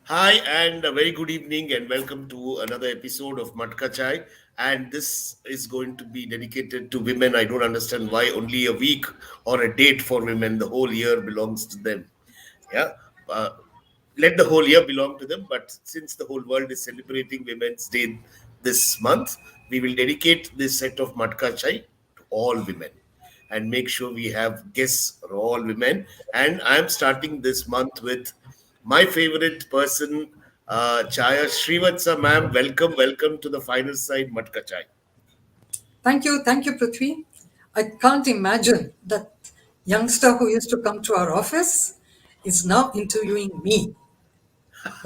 Hi, and a very good evening, and welcome to another episode of Matka Chai. And this is going to be dedicated to women. I don't understand why only a week or a date for women. The whole year belongs to them. Yeah. Uh, Let the whole year belong to them. But since the whole world is celebrating Women's Day this month, we will dedicate this set of Matka Chai to all women and make sure we have guests are all women. And I'm starting this month with my favorite person, Chaya Srivatsa, ma'am. Welcome to the final side Matka Chai. Thank you, Prithvi. I can't imagine that youngster who used to come to our office is now interviewing me.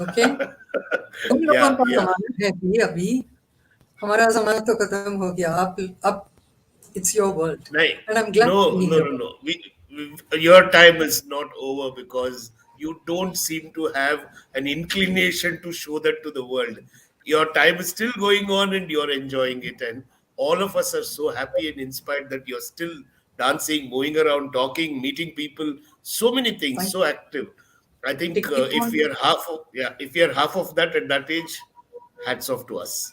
Okay? तुम लोगों Yeah, का yeah. जमाना है अभी हमारा जमाना तो खत्म हो गया अब it's your world No, and I'm glad to no, be no, here. no, no. Your time is not over because you don't seem to have an inclination to show that to the world. Your time is still going on and you're enjoying it. And all of us are so happy and inspired that you're still dancing, moving around, talking, meeting people, so many things, Thank so active. I think you. Keep if we on. are half of, yeah, if we are half of that at that age, hats off to us.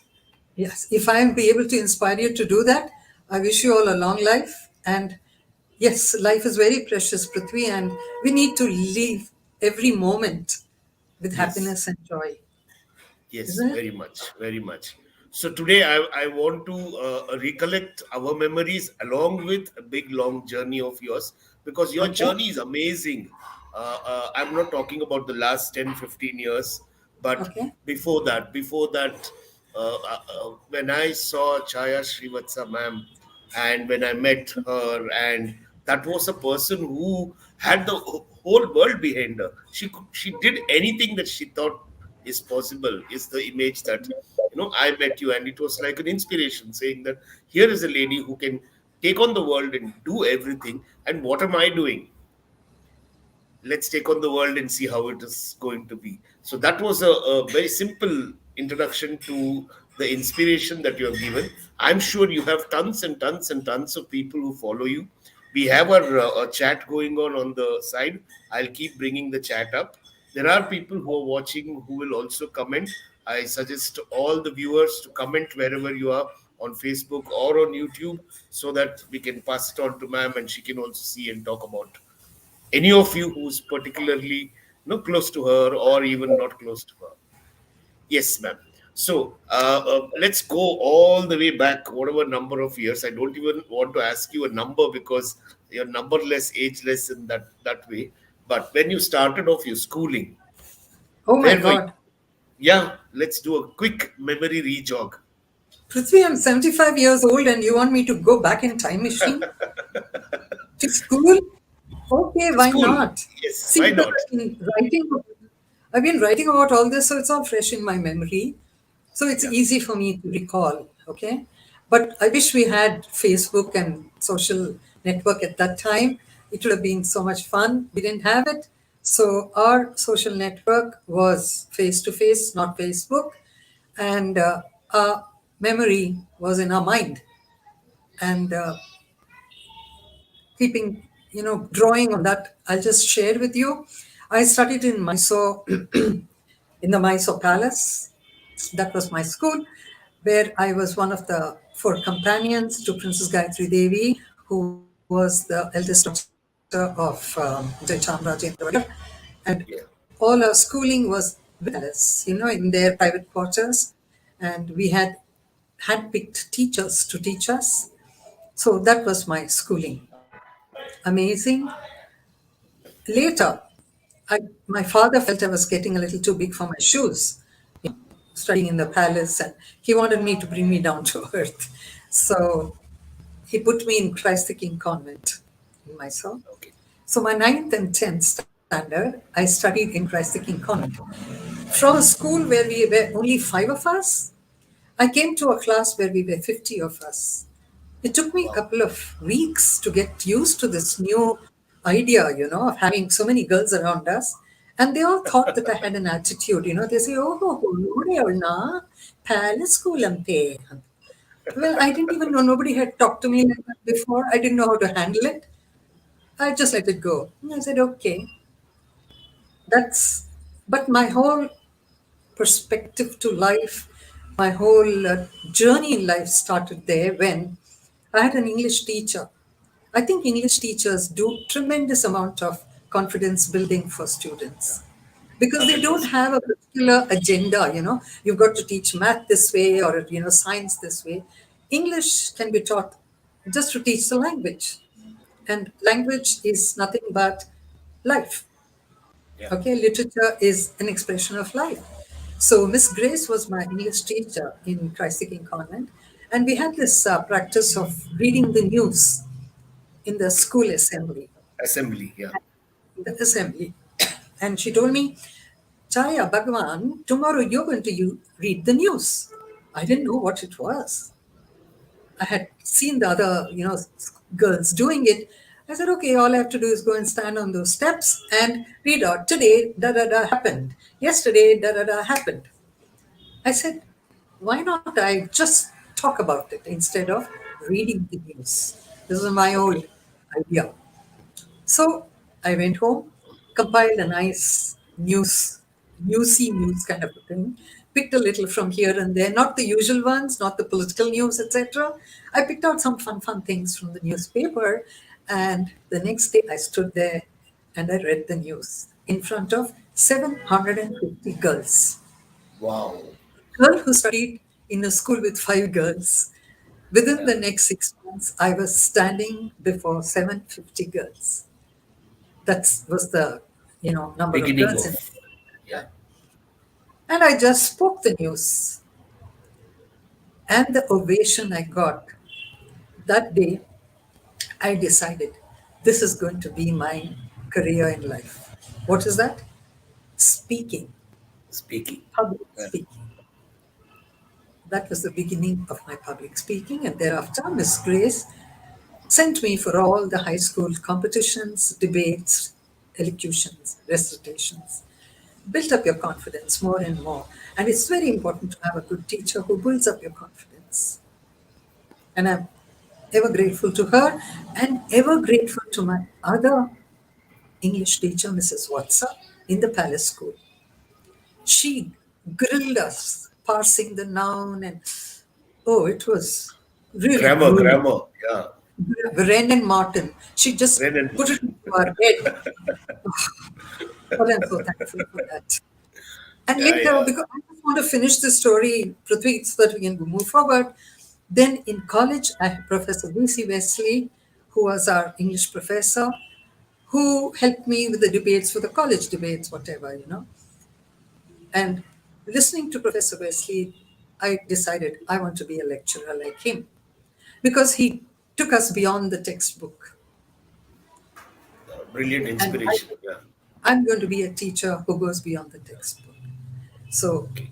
Yes, if I'll be able to inspire you to do that, I wish you all a long life. And yes, life is very precious, Prithvi, and we need to live every moment with Yes. happiness and joy, Yes, isn't it? very much, very much. So today I want to recollect our memories along with a big long journey of yours because your Okay. journey is amazing. I'm not talking about the last 10, 15 years, but Okay. before that, when I saw Chaya Srivatsa ma'am and when I met her, and that was a person who had the whole world behind her. She did anything that she thought is possible. Is the image that I met you, and it was like an inspiration, saying that here is a lady who can take on the world and do everything. And what am I doing? Let's take on the world and see how it is going to be. So that was a very simple introduction to the inspiration that you have given. I'm sure you have tons and tons and tons of people who follow you. We have a chat going on the side. I'll keep bringing the chat up. There are people who are watching who will also comment. I suggest all the viewers to comment wherever you are on Facebook or on YouTube so that we can pass it on to ma'am and she can also see and talk about any of you who's particularly close to her or even not close to her. Yes, ma'am. So let's go all the way back, whatever number of years. I don't even want to ask you a number because you're numberless, ageless in that way. But when you started off your schooling, Oh my where were you? God. Yeah, let's do a quick memory re-jog. Prithvi, I'm 75 years old and you want me to go back in time machine to school? Okay, To why school. not? Yes, See, why because not? I've been writing about all this, so it's all fresh in my memory. So it's Yeah. easy for me to recall, okay? But I wish we had Facebook and social network at that time. It would have been so much fun. We didn't have it. So our social network was face to face, not Facebook. And our memory was in our mind. And keeping, drawing on that, I'll just share with you. I studied in Mysore, in the Mysore Palace. That was my school, where I was one of the four companions to Princess Gayatri Devi, who was the eldest daughter of Jai Chamarajendra. And Yeah. all our schooling was with the palace, in their private quarters. And we had handpicked teachers to teach us. So that was my schooling. Amazing. Later, my father felt I was getting a little too big for my shoes, studying in the palace, and he wanted me to bring me down to earth. So he put me in Christ the King convent in Mysore. Okay. So my ninth and 10th standard, I studied in Christ the King convent. From a school where we were only five of us, I came to a class where we were 50 of us. It took me a Wow. couple of weeks to get used to this new idea, of having so many girls around us. And they all thought that I had an attitude, They say, oh, na palace school ante. Well, I didn't even know, nobody had talked to me like that before. I didn't know how to handle it. I just let it go. And I said, okay, that's, but my whole perspective to life. My whole journey in life started there when I had an English teacher. I think English teachers do tremendous amount of confidence building for Yeah, students because they don't 100%. have a particular agenda. You've got to teach math this way or science this way. English can be taught just to teach the language, and language is nothing but life. Yeah, Okay, literature is an expression of life. So Miss Grace was my English teacher in Christ the King Convent, and we had this practice of reading the news in the school assembly. assembly. Yeah, In the assembly, and she told me, "Chaya Bhagwan, tomorrow you're going to read the news." I didn't know what it was. I had seen the other, girls doing it. I said, okay, all I have to do is go and stand on those steps and read out, today, da da da happened. Yesterday, da da da happened. I said, why not I just talk about it instead of reading the news? This is my old okay. idea. So I went home, compiled a nice newsy news kind of a thing, picked a little from here and there, not the usual ones, not the political news, etc. I picked out some fun things from the newspaper, and the next day I stood there and I read the news in front of 750 girls. Wow. Girl who studied in a school with five girls. Within Yeah, the next 6 months, I was standing before 750 girls. That was the number of beginning girls of, in yeah, that. And I just spoke the news, and the ovation I got that day, I decided this is going to be my career in life. What is that? Speaking, speaking. public Yeah. speaking. That was the beginning of my public speaking, and thereafter Miss Grace sent me for all the high school competitions, debates, elocutions, recitations. Build up your confidence more and more. And it's very important to have a good teacher who builds up your confidence. And I'm ever grateful to her and ever grateful to my other English teacher, Mrs. Watsa, in the Palace School. She grilled us, parsing the noun, and oh, it was really Grammar, grueling. grammar. Yeah, Wren and Martin, she just Ren and put it Martin. into our head. But I'm so thankful for that. And Yeah, later, yeah. because I just want to finish the story, Prithvi, so that we can move forward. Then in college, I had Professor B.C. Wesley, who was our English professor, who helped me with the debates for the college debates, whatever. And listening to Professor Wesley, I decided I want to be a lecturer like him because he took us beyond the textbook. Brilliant And inspiration. Yeah. I'm going to be a teacher who goes beyond the textbook. So Okay.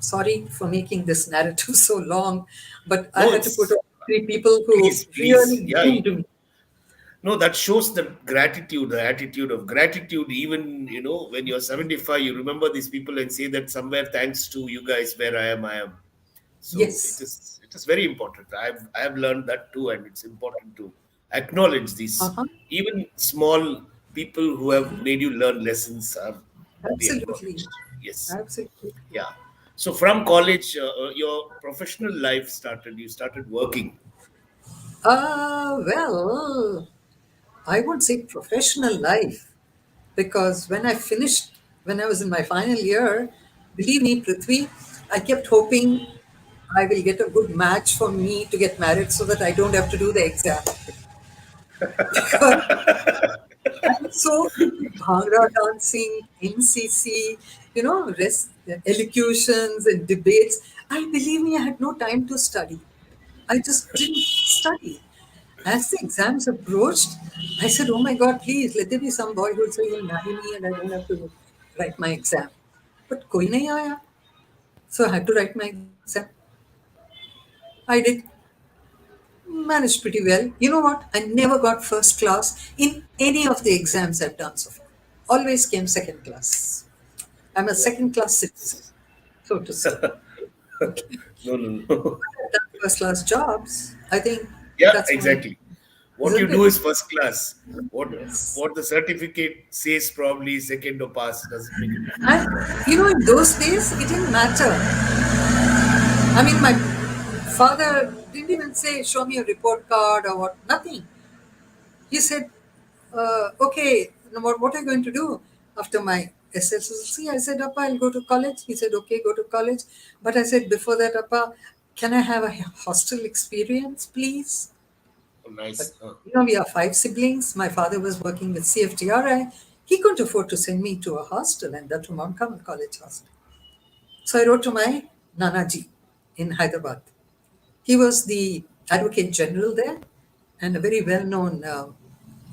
sorry for making this narrative so long, but I No, had to put it's on three people who please, please. really Yeah. groomed me. No, that shows the gratitude, the attitude of gratitude. Even when you're 75, you remember these people and say that somewhere, thanks to you guys, where I am. So it Yes. is it is very important. I have learned that too, and it's important to acknowledge these Uh-huh. even small people who have made you learn lessons are to be Absolutely. acknowledged. Yes, Absolutely. yeah. So from college, your professional life started. You started working. Well, I won't say professional life because when I was in my final year, believe me, Prithvi, I kept hoping I will get a good match for me to get married so that I don't have to do the exam. Because I'm so into Bhangra dancing, NCC, elocutions and debates. I believe me, I had no time to study. I just didn't study. As the exams approached, I said, oh my God, please, let there be some boy who'll say he'll marry me and I don't have to write my exam. But koi nahi aaya. So I had to write my exam. I did. Managed pretty well. You know what? I never got first class in any of the exams I've done so far. Always came second class. I'm a Yeah. second class citizen, It's- so to say. Okay. no, no, no. I've done first class jobs. I think Yeah, that's my exactly. What you isn't do it? is first class. What Yes. what the certificate says probably second or pass doesn't make a difference. And in those days, it didn't matter. I mean, my father didn't even say, show me a report card or what, nothing. He said, okay, now what are you going to do after my SSLC? I said, Appa, I'll go to college. He said, okay, go to college. But I said, before that, Appa, can I have a hostel experience, please? Oh, But, nice. we are five siblings. My father was working with CFTRI. He couldn't afford to send me to a hostel, and that to Mount Carmel College hostel. So I wrote to my Nanaji in Hyderabad. He was the Advocate General there and a very well known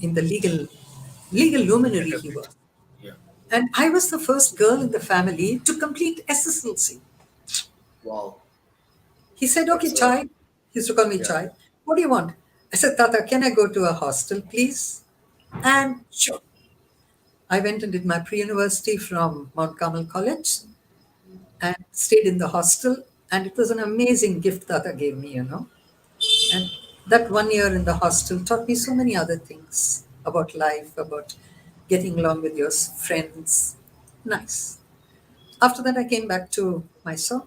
in the legal luminary he was. Definitely. Yeah. And I was the first girl in the family to complete SSLC. Wow. He said, okay, That's Chai. He used to call me yeah. Chai. What do you want? I said, Tata, can I go to a hostel, please? And sure. I went and did my pre university from Mount Carmel College and stayed in the hostel. And it was an amazing gift Tata gave me. And that 1 year in the hostel taught me so many other things about life, about getting along with your friends. Nice. After that, I came back to Mysore,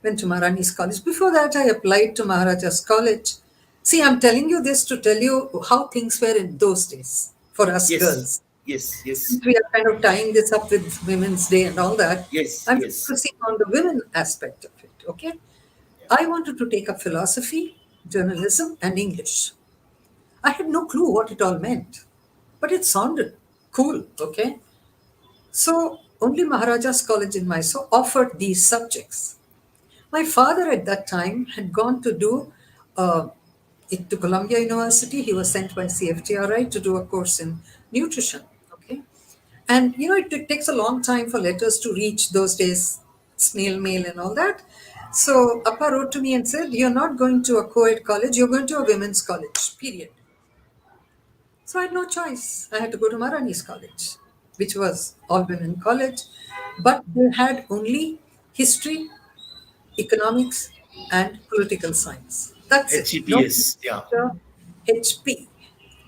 went to Maharani's college. Before that, I applied to Maharaja's college. See, I'm telling you this to tell you how things were in those days for us Yes. girls. Yes. Yes. Since we are kind of tying this up with Women's Day and all that, Yes. I'm Yes. focusing on the women aspect of it, okay? Yeah. I wanted to take up philosophy, journalism, and English. I had no clue what it all meant, but it sounded cool, okay? So, only Maharaja's College in Mysore offered these subjects. My father at that time had gone to do uh, it to Columbia University. He was sent by CFTRI to do a course in nutrition, okay? And it takes a long time for letters to reach those days, snail mail and all that. So, Appa wrote to me and said, you're not going to a co ed college, you're going to a women's college, period. So I had no choice. I had to go to Maharani's college, which was all women college, but they had only history, economics, and political science. That's it. No HEPS. Yeah. literature, HP.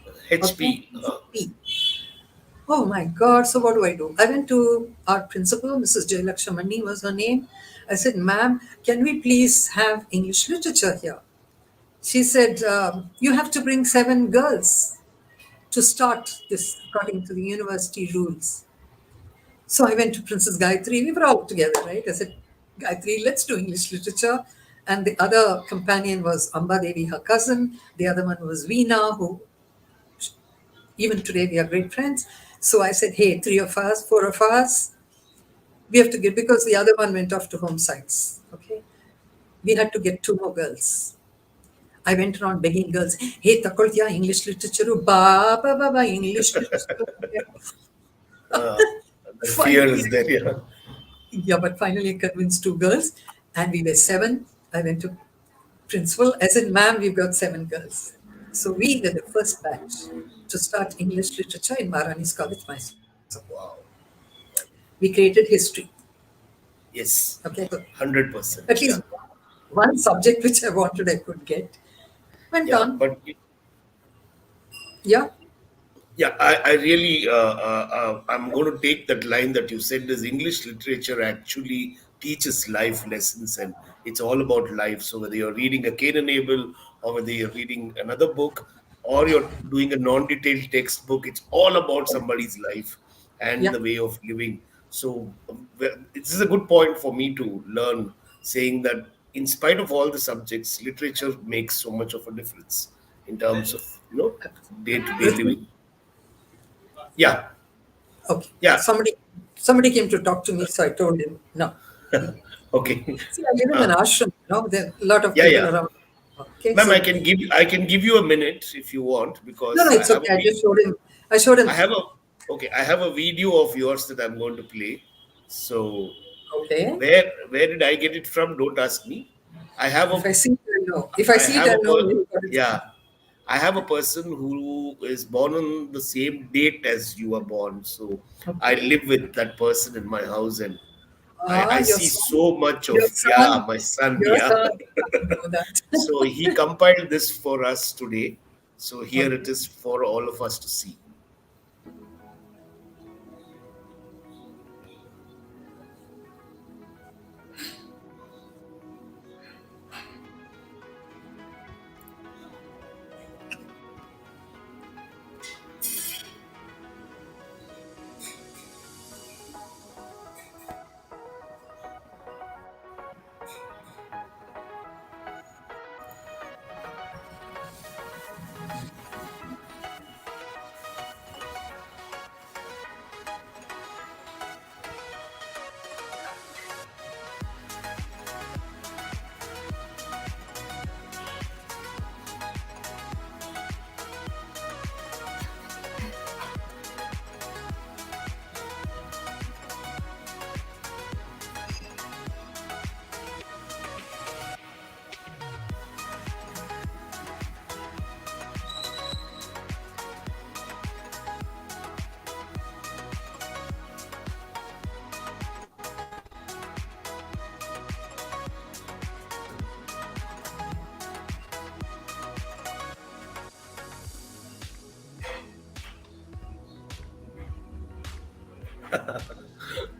Okay, HP. HP. Oh my God. So what do I do? I went to our principal, Mrs. Jayalakshamani was her name. I said, ma'am, can we please have English literature here? She said, you have to bring 7 girls to start this according to the university rules. So I went to Princess Gayatri. We were all together, right? I said, Gayatri, let's do English literature. And the other companion was Amba Devi, her cousin. The other one was Veena, who even today we are great friends. So I said, hey, 3 of us, 4 of us, we have to get, because the other one went off to home science. Okay. We had to get 2 more girls. I went around begging girls, hey, takoltiya English literature, ba ba ba ba English literature. Uh, the fear Finally, is there. Yeah. yeah, but finally I convinced 2 girls, and we were 7. I went to principal. I said, ma'am, we've got 7 girls. So we were the first batch to start English literature in Maharani's College, Mysore. Wow. We created history. Yes. Okay, so 100%. at Yeah. least one subject which I wanted, I could get. Went Yeah. on. But Yeah, yeah, I really, I'm going to take that line that you said. This English literature actually teaches life lessons, and it's all about life. So whether you're reading a Cain and Abel, or whether you're reading another book, or you're doing a non-detailed textbook, it's all about somebody's life and yeah. the way of living. So this is a good point for me to learn, saying that in spite of all the subjects, literature makes so much of a difference in terms of day-to-day Really? living. Yeah, Okay. yeah, Somebody came to talk to me, so I told him no. okay. See, I live in an Uh, ashram. There are a lot of yeah, people yeah. around. Okay, Ma'am, so I can give you a minute if you want, no, because no, it's okay. I just showed him. I showed him. I have a I have a video of yours that I'm going to play. So Okay. where did I get it from? Don't ask me. I have If a I see it, I know. If I I see it, have I a know where you got it yeah, from. I have a person who is born on the same date as you are born. So I Okay. live with that person in my house, and Ah, I your see son. so much Your of, yeah, son. my son, Your yeah. son. I know that. So he compiled this for us today. So here it Okay. is for all of us to see.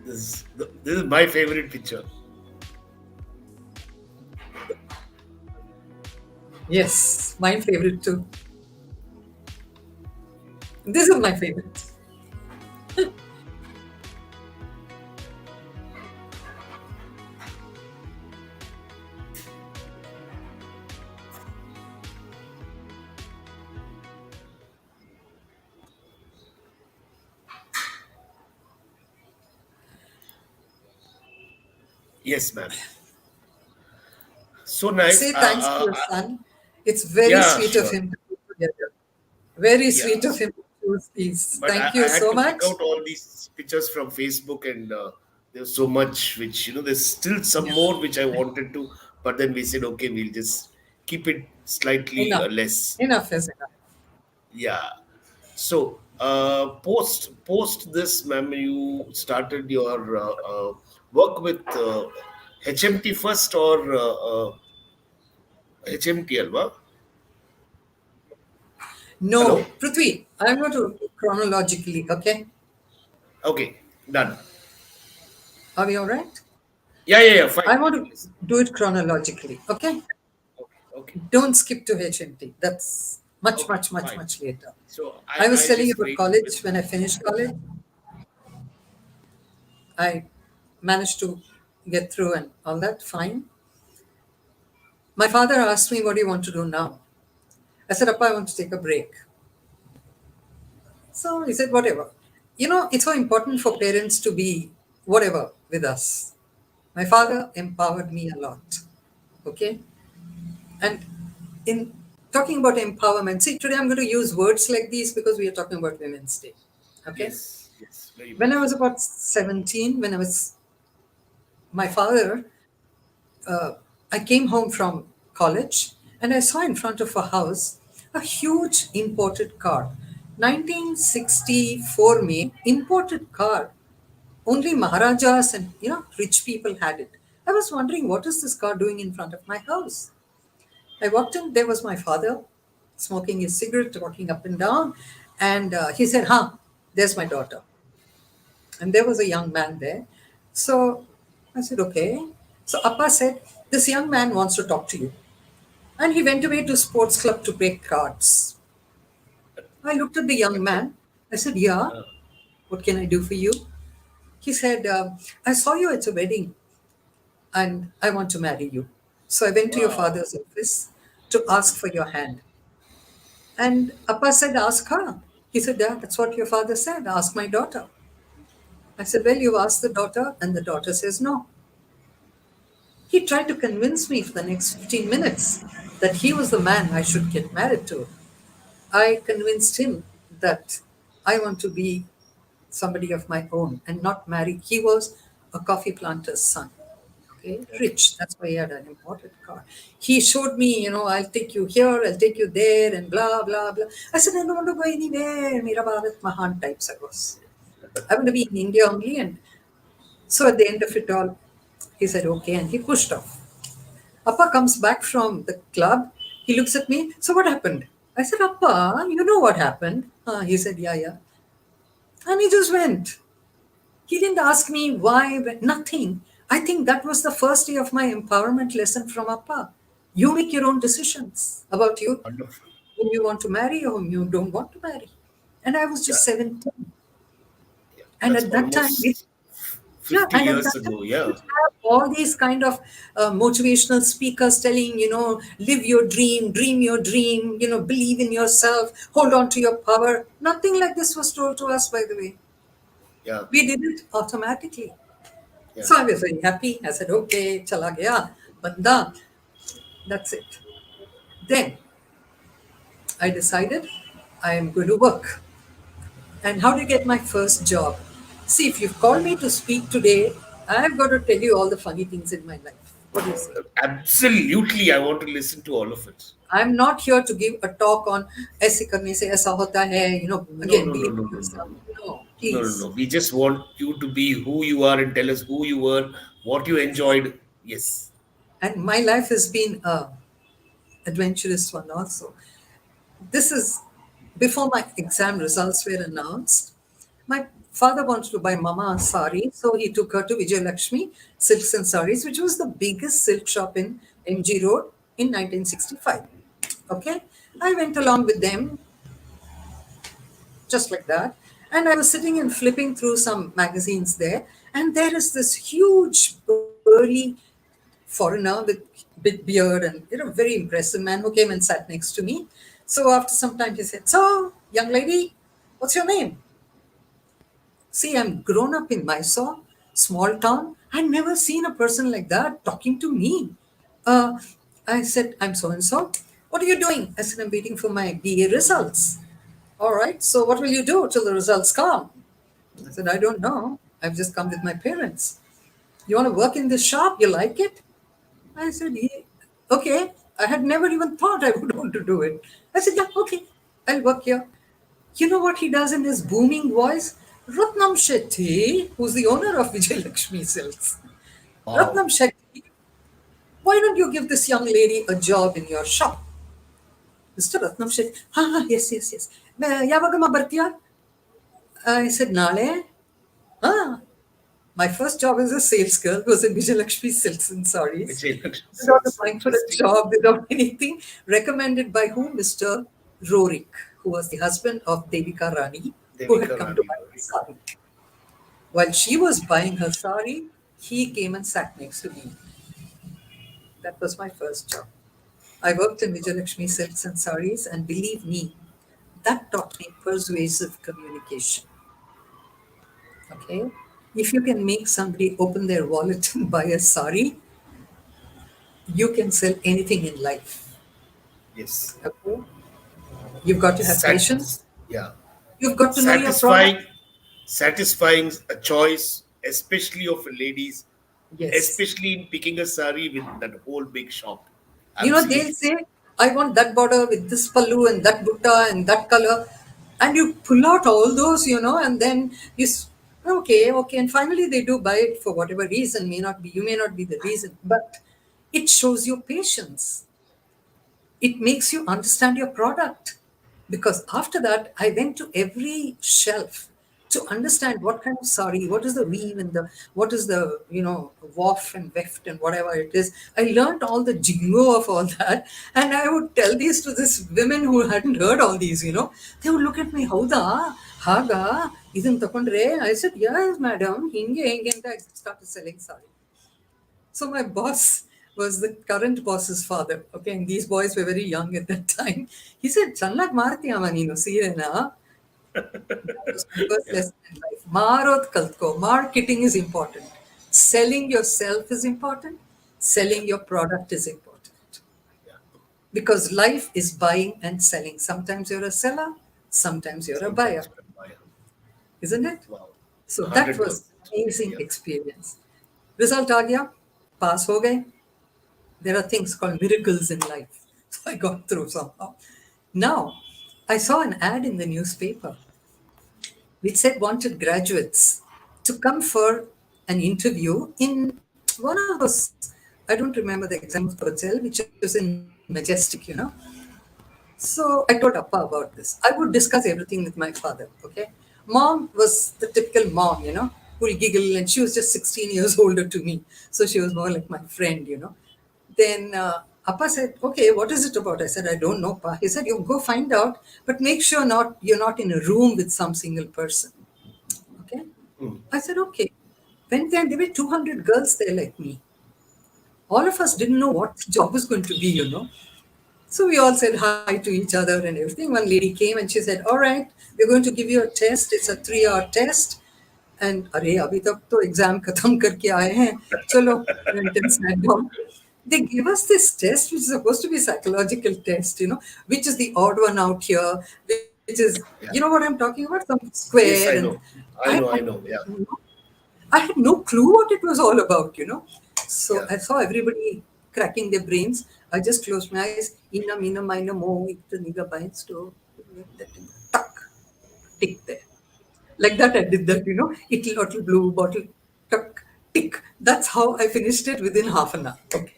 This is my favorite picture. Yes, my favorite too. This is my favorite. Yes, ma'am. So nice. Say thanks to your son. It's very Yeah, sweet of sure. him to put together. Very Yeah. sweet of him to choose these. But Thank I you had so to pick much. out all these pictures from Facebook, and there's so much which, there's still some Yeah. more which I wanted to, but then we said, okay, we'll just keep it slightly Enough. less. Enough is enough. Yeah. So post this, ma'am, you started your work with HMT first, or HMT, alva? No, Hello. Prithvi, I'm going to chronologically, okay? Okay, done. Are we all right? Yeah, yeah, yeah. Fine, I fine. want to Listen. do it chronologically, okay? Okay, okay, Don't skip to HMT. That's much, okay. much, much, Fine. much later. So I was I telling you just about wait with. college. When I finished college, I managed to get through and all that, fine. My father asked me, what do you want to do now? I said, Appa, I want to take a break. So he said, whatever. It's so important for parents to be whatever with us. My father empowered me a lot. Okay. And in talking about empowerment, see, today I'm going to use words like these because we are talking about Women's Day. Okay. Yes, yes, very When I much. was about 17, my father, I came home from college and I saw in front of a house a huge imported car. 1964 made imported car. Only Maharajas and rich people had it. I was wondering what is this car doing in front of my house? I walked in, there was my father smoking his cigarette, walking up and down, and he said, "Huh, there's my daughter." And there was a young man there. So I said, "Okay." So Appa said, "This young man wants to talk to you." And he went away to sports club to play cards. I looked at the young man. I said, "Yeah, what can I do for you?" He said, "I saw you at a wedding and I want to marry you. So I went to your Wow. father's office to ask for your hand." And Appa said, "Ask her." He said, "Yeah, that's what your father said. Ask my daughter." I said, "Well, you asked the daughter, and the daughter says no." He tried to convince me for the next 15 minutes that he was the man I should get married to. I convinced him that I want to be somebody of my own and not marry. He was a coffee planter's son. Okay, Okay. rich. That's why he had an imported car. He showed me, I'll take you here, I'll take you there, and blah, blah, blah. I said, I don't want to go anywhere. Mira Bharat Mahan types I was. I want to be in India only. And so at the end of it all, he said, okay, and he pushed off. Appa comes back from the club. He looks at me. So what happened? I said, Appa, you know what happened? He said, yeah, yeah. And he just went. He didn't ask me why, nothing. I think that was the first day of my empowerment lesson from Appa. You make your own decisions about you, Wonderful. whom you want to marry or whom you don't want to marry. And I was Yeah, just 17. yeah. And That's at that time, almost yeah, 50 and at years that time, ago. we Yeah. didn't have all these kind of motivational speakers telling, live your dream your dream, believe in yourself, hold on to your power. Nothing like this was told to us, by the way. Yeah. We did it automatically. Yeah. So I was very happy. I said, okay, chala gaya, banda. That's it. Then I decided I am going to work. And how to get my first job? See, if you've called me to speak today, I've got to tell you all the funny things in my life. What do you say? Absolutely. I want to listen to all of it. I'm not here to give a talk on ऐसे करने से ऐसा होता है, No, again, no, no, believe no, in no, no, yourself. no. No, No, no, please. no. We just want you to be who you are and tell us who you were, what you enjoyed. Yes. And my life has been a adventurous one also. This is before my exam results were announced. My father wanted to buy Mama a sari, so he took her to Vijayalakshmi Silks and Saris, which was the biggest silk shop in MG Road in 1965. Okay, I went along with them just like that, and I was sitting and flipping through some magazines there, and there is this huge, burly foreigner with big beard and very impressive man who came and sat next to me. So after some time, he said, "So, young lady, what's your name?" See, I'm grown up in Mysore, small town. I'd never seen a person like that talking to me. Uh, I said, I'm so and so. What are you doing? I said, I'm waiting for my BA results. All right, so what will you do till the results come? I said, I don't know. I've just come with my parents. You want to work in this shop? You like it? I said, yeah. Okay. I had never even thought I would want to do it. I said, yeah, okay, I'll work here. You know what he does in his booming voice? Ratnam Shetty, who's the owner of Vijay Lakshmi Silks. Wow. Ratnam Shetty, why don't you give this young lady a job in your shop? Mr. Ratnam Shetty, yes, yes, yes. Yavagama Bhartiya? I said, Nale? Ah, my first job as a sales girl was in Vijay Lakshmi Silks and Sarees. Vijay Lakshmi Without Silks. applying for a Interesting. job, without anything, recommended by who? Mr. Rorik, who was the husband of Devika Rani, who had Devika come to Rani buy the Rorik. sari. While she was buying her sari, he came and sat next to me. That was my first job. I worked in Vijayalakshmi Silks and Saris, and believe me, that taught me persuasive communication. Okay? If you can make somebody open their wallet and buy a sari, you can sell anything in life. Yes. Okay? You've got to have Sat- patience. yeah. You've got to know your product. Satisfying, satisfying a choice, especially of ladies, Yes. especially in picking a sari with that whole big shop. They'll Absolutely. say, I want that border with this pallu and that butta and that color. And you pull out all those, and then okay, okay. And finally they do buy it for whatever reason, you may not be the reason, but it shows your patience. It makes you understand your product. Because after that, I went to every shelf to understand what kind of sari, what is the weave and what is the, waff and weft and whatever it is. I learned all the jingo of all that. And I would tell these to this women who hadn't heard all these. They would look at me, Hauda, Haga, idun takondre. I said, yes, madam, hinge, and I started selling sari. So my boss was the current boss's father. Okay, and these boys were very young at that time. He said, "Channak Martiyama neenu seerena." That was my first Yeah. lesson in life. Marot kaltko. Marketing is important. Selling yourself is important. Yeah. Selling your product is important. Yeah. Because life is buying and selling. Sometimes you're a seller, sometimes you're a buyer, Sometimes you're a buyer. isn't it? Wow. So that was 100%. amazing Yeah. experience. Result aa gaya, pass ho gaye. There are things called miracles in life. So I got through somehow. Now, I saw an ad in the newspaper which said wanted graduates to come for an interview in one of those, I don't remember the exact hotel, which was in Majestic. So I told Appa about this. I would discuss everything with my father, okay? Mom was the typical mom, who will giggle, and she was just 16 years older to me. So she was more like my friend. Then Appa said, okay, what is it about? I said, I don't know, Pa. He said, you go find out, but make sure you're not in a room with some single person, okay? I said, okay. Went there, and there were 200 girls there like me. All of us didn't know what the job was going to be. So we all said hi to each other and everything. One lady came and she said, all right, we're going to give you a test. It's a 3-hour test. And अरे अभी तक तो exam खत्म करके आए हैं चलो went and sat down. They gave us this test which is supposed to be psychological test, which is the odd one out here, which is, you know what I'm talking about, some square, Yes, and I know. I I had, know. I know. Yeah. I had no clue what it was all about. So Yeah. I saw everybody cracking their brains. I just closed my eyes. Ina, mina, mina, mo, ita, niga, binds, to, tuck, tick there. Like that, I did that. Ittle, lottle, blue, bottle, tuck, tick. That's how I finished it within half an hour. Okay.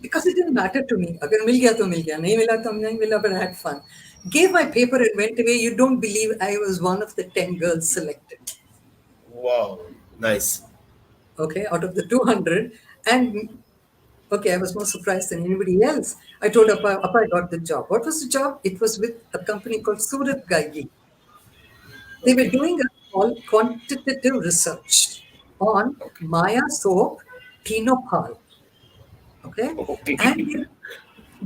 Because it didn't matter to me. Agar mil gaya to mil gaya. Nahi mila to nahi mila, but I had fun. Gave my paper and went away. You don't believe I was one of the 10 girls selected. Wow. Nice. Okay, out of the 200. And okay, I was more surprised than anybody else. I told Appa I got the job. What was the job? It was with a company called Surat Gaigi. They were Okay. doing a small quantitative research on Okay. Maya soap, Tinopal. Okay, and Okay.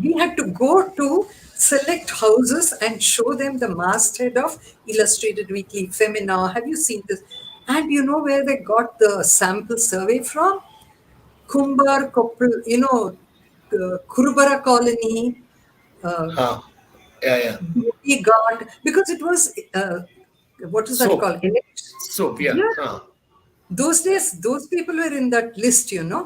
we had to go to select houses and show them the masthead of Illustrated Weekly, Femina. Have you seen this? And you know where they got the sample survey from? Kumbar Koppal, Kurubara colony, uh, Huh. Yeah. Yeah. we got, because it was, what is that Soap. called? Elect- Soap. Yeah. Yeah, Huh. those days, those people were in that list. Yeah.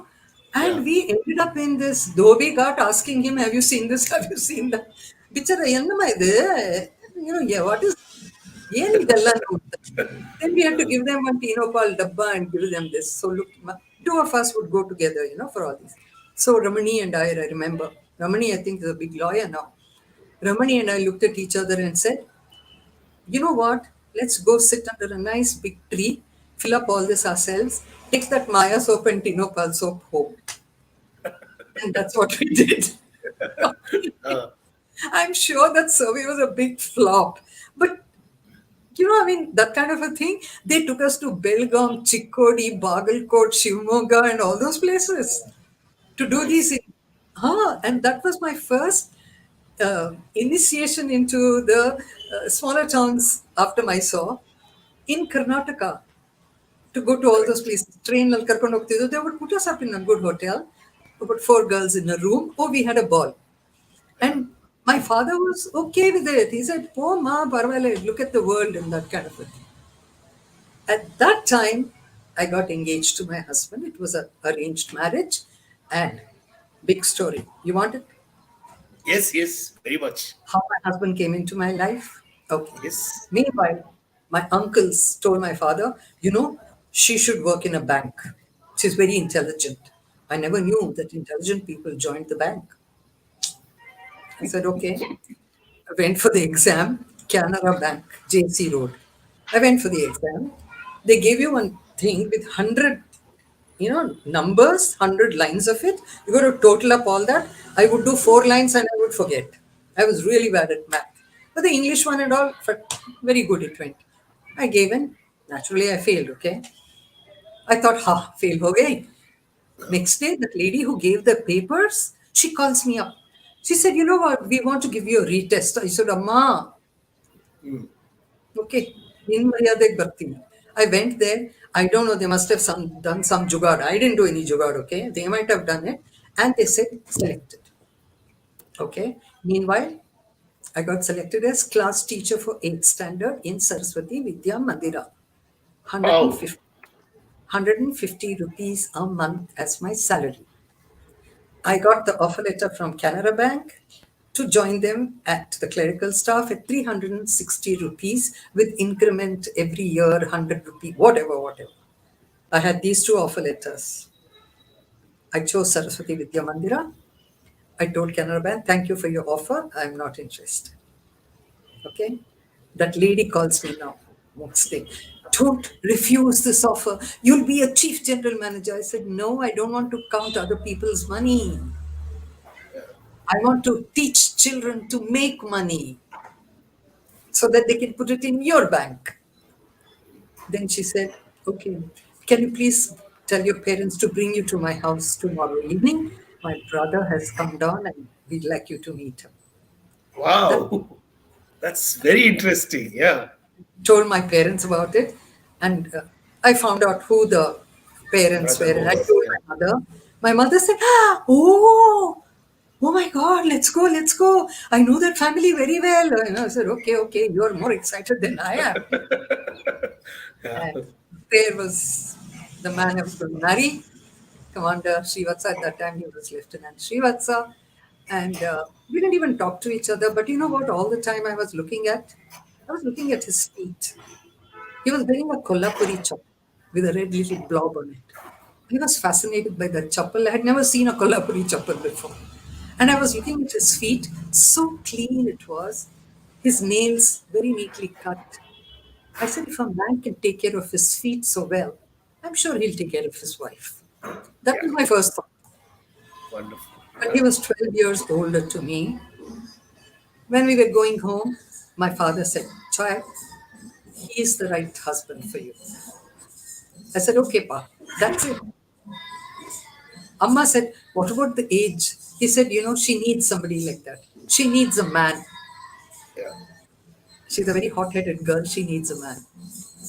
And we ended up in this Dhobi Ghat asking him, have you seen this? Have you seen that? Bichara, என்னம்மா இது? Yeah, what is, ஏன் இதெல்லாம் note? Then we had to give them one Tinopal dabba and give them this. So look, two of us would go together, for all these. So Ramani and I remember. Ramani, I think, is a big lawyer now. Ramani and I looked at each other and said, you know what? Let's go sit under a nice big tree, fill up all this ourselves, take that Maya soap and Tinopal soap home. And that's what we did. I'm sure that survey was a big flop. But I mean, that kind of a thing. They took us to Belgaum, Chikkodi, Bagalkot, Shivamogga, and all those places to do Nice. these. And that was my first initiation into the smaller towns after Mysore in Karnataka to go to all those Correct. places. Train al karkondu hogtiದ್ರು. They would put us up in a good hotel, about 4 girls in a room. Oh, we had a ball. And my father was okay with it. He said, oh, ma, parvale, look at the world and that kind of a thing. At that time, I got engaged to my husband. It was an arranged marriage. And big story. You want it? Yes. Yes. Very much. How my husband came into my life? Okay. Yes. Meanwhile, my uncles told my father, she should work in a bank. She's very intelligent. I never knew that intelligent people joined the bank. I said, okay. I went for the exam, Canara Bank, JC Road. I went for the exam. They gave you one thing with 100, numbers, 100 lines of it. You got to total up all that. I would do 4 lines and I would forget. I was really bad at math. But the English one and all, very good it went. I gave in. Naturally, I failed, okay? I thought, fail ho gayi. Next day, that lady who gave the papers, she calls me up. She said, you know what, we want to give you a retest. I said, Amma, okay, in Maryadek Bhakti. I went there. I don't know, they must have done some jugad. I didn't do any jugad, okay? They might have done it. And they said, selected. Okay. Meanwhile, I got selected as class teacher for 8th standard in Saraswati Vidya Mandira. Wow. 150 rupees a month as my salary. I got the offer letter from Canara Bank to join them at the clerical staff at 360 rupees with increment every year, 100 rupees, whatever, whatever. I had these two offer letters. I chose Saraswati Vidya Mandira. I told Canara Bank, thank you for your offer. I'm not interested. Okay. That lady calls me now next day. Don't refuse this offer. You'll be a chief general manager. I said, no, I don't want to count other people's money. I want to teach children to make money so that they can put it in your bank. Then she said, okay, can you please tell your parents to bring you to my house tomorrow evening? My brother has come down and we'd like you to meet him. That Wow. That's very interesting. Yeah. told my parents about it, and I found out who the parents were, Brother and I was. told Yeah. my mother. My mother said, ah, oh my God, let's go. I know that family very well. And I said, okay, you're more excited than I am. Yeah. And there was the man I was going to marry, Commander Srivatsa. At that time, he was Lieutenant Srivatsa. And we didn't even talk to each other. But you know what? All the time I was looking at? I was looking at his feet. He was wearing a Kolhapuri chappal with a red little blob on it. I was fascinated by that chappal. I had never seen a Kolhapuri chappal before. And I was looking at his feet, so clean it was, his nails very neatly cut. I said, if a man can take care of his feet so well, I'm sure he'll take care of his wife. That Yeah. was my first thought. Wonderful. But Yeah. he was 12 years older to me. When we were going home, my father said, Chaya, he's the right husband for you. I said, okay, Pa, that's it. Amma said, what about the age? He said, she needs somebody like that. She needs a man. Yeah. She's a very hot headed girl. She needs a man.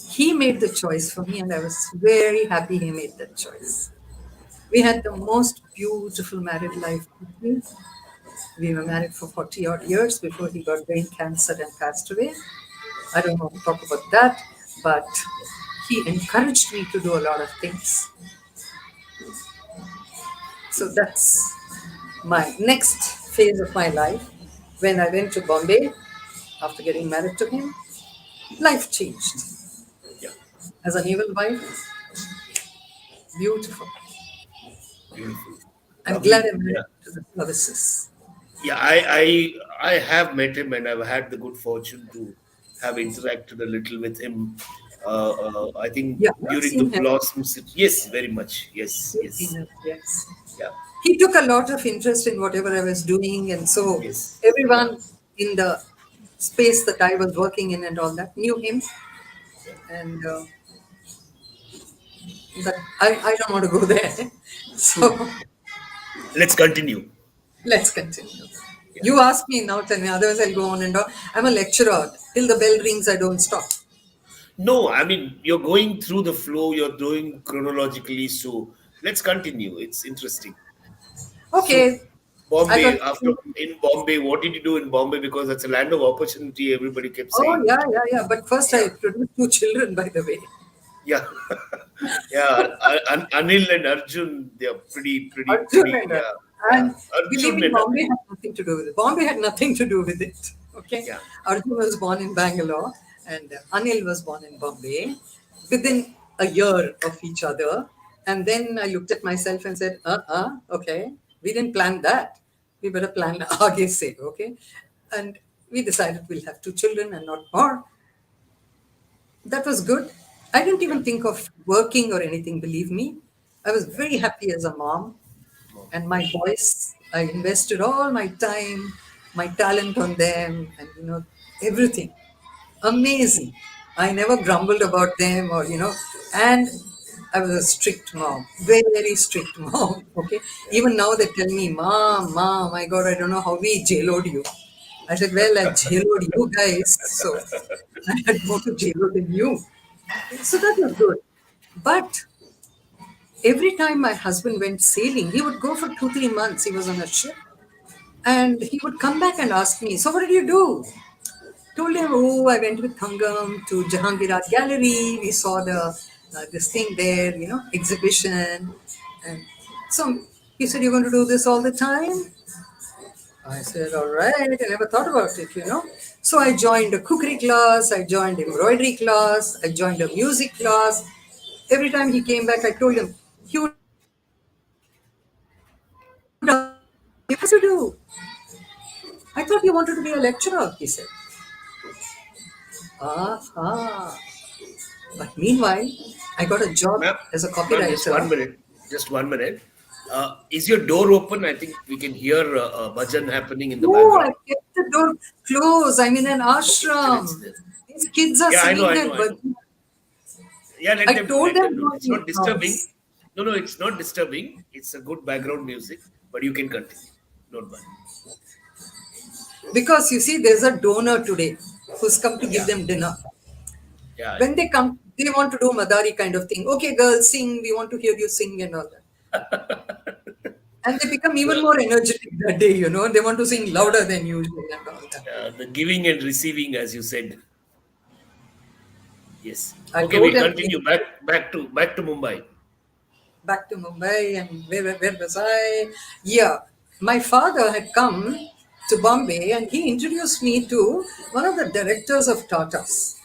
He made the choice for me, and I was very happy he made that choice. We had the most beautiful married life. We were married for 40 odd years before he got brain cancer and passed away. I don't want to talk about that, but he encouraged me to do a lot of things. So that's my next phase of my life. When I went to Bombay after getting married to him, life changed. Yeah. As a naval wife, beautiful. Beautiful. I'm glad Lovely. I married Yeah. to the services. Yeah. I have met him and I've had the good fortune to have interacted a little with him. I think Yeah, I've during the seen him. blossoms. Yes, very much. Yes. I've seen Yes. him, yes. Yeah. He took a lot of interest in whatever I was doing, and so Yes. Yeah. everyone in the space that I was working in and all that knew him. Yeah. And but I don't want to go there. So Let's continue. let's continue. Yeah. You ask me now, tell me, otherwise I'll go on and on. I'm a lecturer. Till the bell rings, I don't stop. No, I mean, you're going through the flow, you're doing chronologically, so let's continue. It's interesting. So, Okay, I got. Bombay, after in Bombay, what did you do in Bombay? Because that's a land of opportunity, everybody kept Oh saying. yeah. But first, Yeah, I produced two children, by the way. yeah, yeah. Anil and Arjun, they're Arjun pretty, and yeah, yeah. and believe Arjun me, and Bombay Anil. had nothing to do with it. Bombay had nothing to do with it. Okay, Yeah, Arjun was born in Bangalore, and Anil was born in Bombay. Within a year of each other, and then I looked at myself and said, okay, we didn't plan that. We better plan aage se, okay, and we decided we'll have two children and not more. That was good. I didn't yeah. even think of working or anything, believe me. I was Yeah. very happy as a mom. Mom, And yeah. my boys, I invested all my time, my talent on them, and everything. Amazing. I never grumbled about them and I was a strict mom, very strict mom. Okay. Yeah. Even now they tell me, Mom, my God, I don't know how we jailed you. I said, well, I jailed you guys, so I had more to jail than you. So that was good. But every time my husband went sailing, he would go for 2, 3 months. He was on a ship and he would come back and ask me, so what did you do? Told him, oh, I went with Thangam to Jahangir Art Gallery. We saw this thing there, exhibition. And so he said, you're going to do this all the time? I said, all right. I never thought about it. So I joined a cookery class, I joined embroidery class, I joined a music class. Every time he came back, I told him, he would ask me, what did you do? What do you do? I thought you wanted to be a lecturer, he said. Ah. But meanwhile, I got a job Ma'am, as a ma'am, just copywriter. 1 minute. Just 1 minute. Is your door open? I think we can hear bhajan happening in the No, I background. kept the door closed. I'm in an Then it's ashram. there. These kids are Yeah, I know, singing I their know, I know. bhajan. Yeah, let I them do. told Let them them do. don't It's make not disturbing. noise No, no, it's not disturbing. It's a good background music, but you can continue. Don't worry. because you see, there's a donor today who's come to give Yeah, them dinner. yeah, When they come, they want to do Madari kind of thing. Okay, girls, sing. We want to hear you sing and all that. And they become even yeah. more energetic that day, you know. They want to sing louder than usual and all that. The giving and receiving, as you said. Yes. I Okay, told we'll them, continue. Back to Mumbai. back to Mumbai, and where was I? Yeah, my father had come to Bombay and he introduced me to one of the directors of Tata's.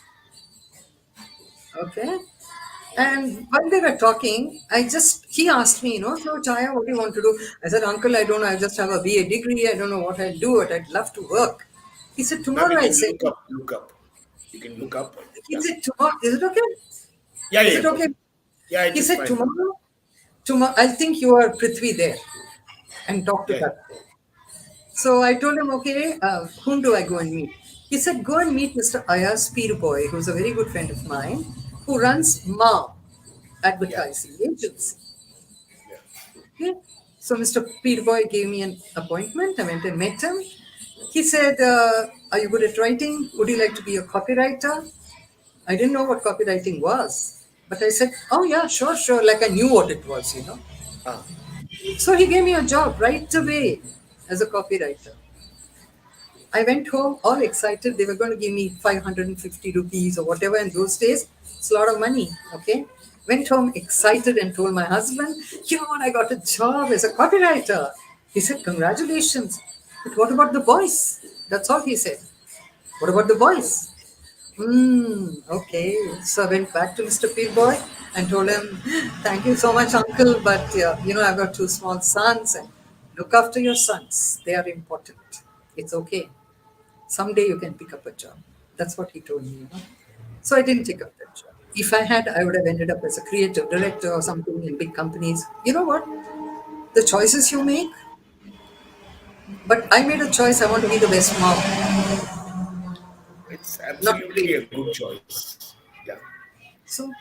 Okay. And while they were talking, he asked me, so Chaya, what do you want to do? I said, Uncle, I don't know. I just have a BA degree. I don't know what I'll do, but I'd love to work. He said, Ma'am, tomorrow you I'll can send look you. up. Look up. You can look up. He Yeah. said, tomorrow, is it okay? Yeah, Is yeah, it yeah. okay? Yeah, it He is said, fine, ma'am. tomorrow, I'll think you are Prithvi there and talk to Yeah, her. So I told him, okay, whom do I go and meet? He said, go and meet Mr. Ayaz Boy, who's a very good friend of mine, who runs Ma yeah, Advertising Agency. yeah, Okay. So Mr. Boy gave me an appointment. I went and met him. He said, are you good at writing? Would you like to be a copywriter? I didn't know what copywriting was. But I said, oh yeah, sure. Like I knew what it was. Ah, So he gave me a job right away as a copywriter. I went home all excited. They were going to give me 550 rupees or whatever in those days. It's a lot of money. Okay. Went home excited and told my husband, you know what, I got a job as a copywriter. He said, congratulations. But what about the boys? That's all he said. What about the boys? Okay. So I went back to Mr. Boy and told him, thank you so much, uncle. But, I've got two small sons and look after your sons. They are important. It's okay. Someday you can pick up a job. That's what he told me. So I didn't take up that job. If I had, I would have ended up as a creative director or something in big companies. You know what? The choices you make, but I made a choice. I want to be the best mom, it's not absolutely great. a good choice. Yeah. So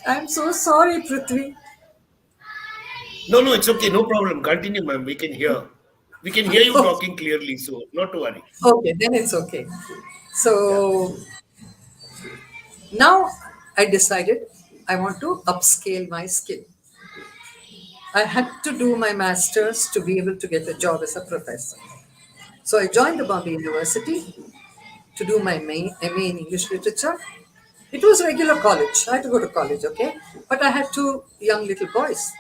I'm so sorry, Prithvi. No, no, it's okay. No problem. Continue, ma'am. We can hear. We can hear you talking clearly, so not to worry. Okay, then it's okay. Yeah. So now I decided I want to upscale my skill. I had to do my master's to be able to get a job as a professor. So I joined the Bombay University to do my MA in English literature. It was regular college. I had to go to college, okay? But I had two young little boys.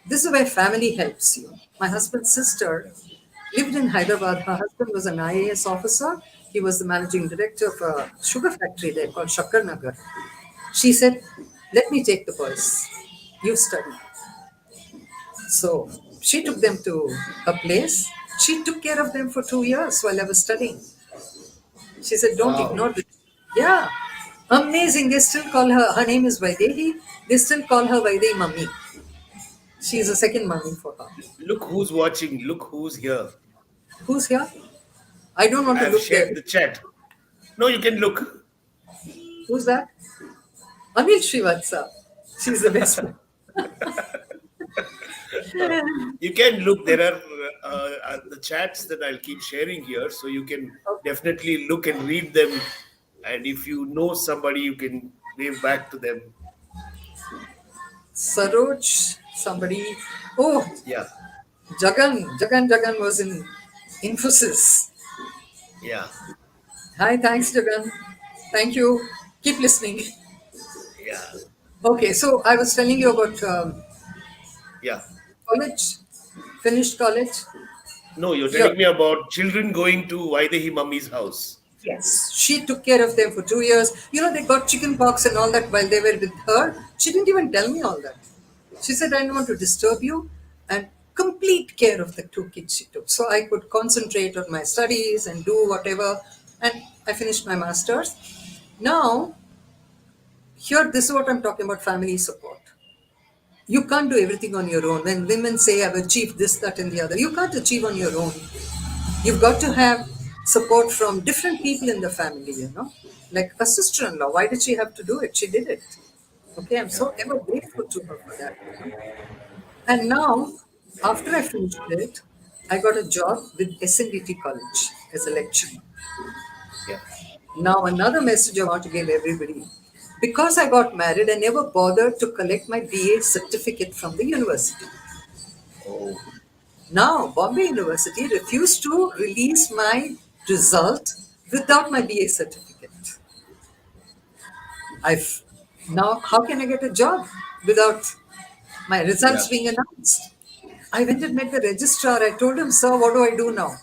This is where family helps you. My husband's sister lived in Hyderabad. Her husband was an IAS officer. He was the managing director of a sugar factory there called Shakkar Nagar. She said, let me take the boys. You study. So she took them to a place. She took care of them for 2 years while I was studying. She said, don't Wow. ignore this. Yeah. Amazing. They still call her name is Vaidehi. They still call her Vaidehi Mummy. She's a second mummy for her. Look who's watching. Look who's here. Who's here? I don't want I to have look there. shared the chat. No, you can look. Who's that? Anil Srivatsa. She's the best one. You can look. There are the chats that I'll keep sharing here, so you can definitely look and read them. And if you know somebody, you can wave back to them. Saroj, somebody. Oh, Yeah, Jagan was in Infosys. yeah, Hi, thanks, Jagan. Thank you. Keep listening. yeah, Okay, so I was telling you about yeah. college, finished college. No, you're Yeah, telling me about children going to Vaidehi Mummy's house. yes. She took care of them for 2 years. They got chicken pox and all that while they were with her. She didn't even tell me all that. She said, I don't want to disturb you. and complete care of the two kids she took. So I could concentrate on my studies and do whatever. And I finished my master's. Now, here, this is what I'm talking about, family support. You can't do everything on your own. When women say, I've achieved this, that, and the other, you can't achieve on your own. You've got to have support from different people in the family, like a sister in law. Why did she have to do it? She did it. Okay, I'm Yeah. so ever grateful to her for that. And now, after I finished it, I got a job with SNDT College as a lecturer. Yeah. Now, another message I want to give everybody. Because I got married, I never bothered to collect my BA certificate from the university. Oh. Now, Bombay University refused to release my result without my BA certificate. I've now, how can I get a job without my results Yeah. being announced? I went and met the registrar. I told him, sir, what do I do now?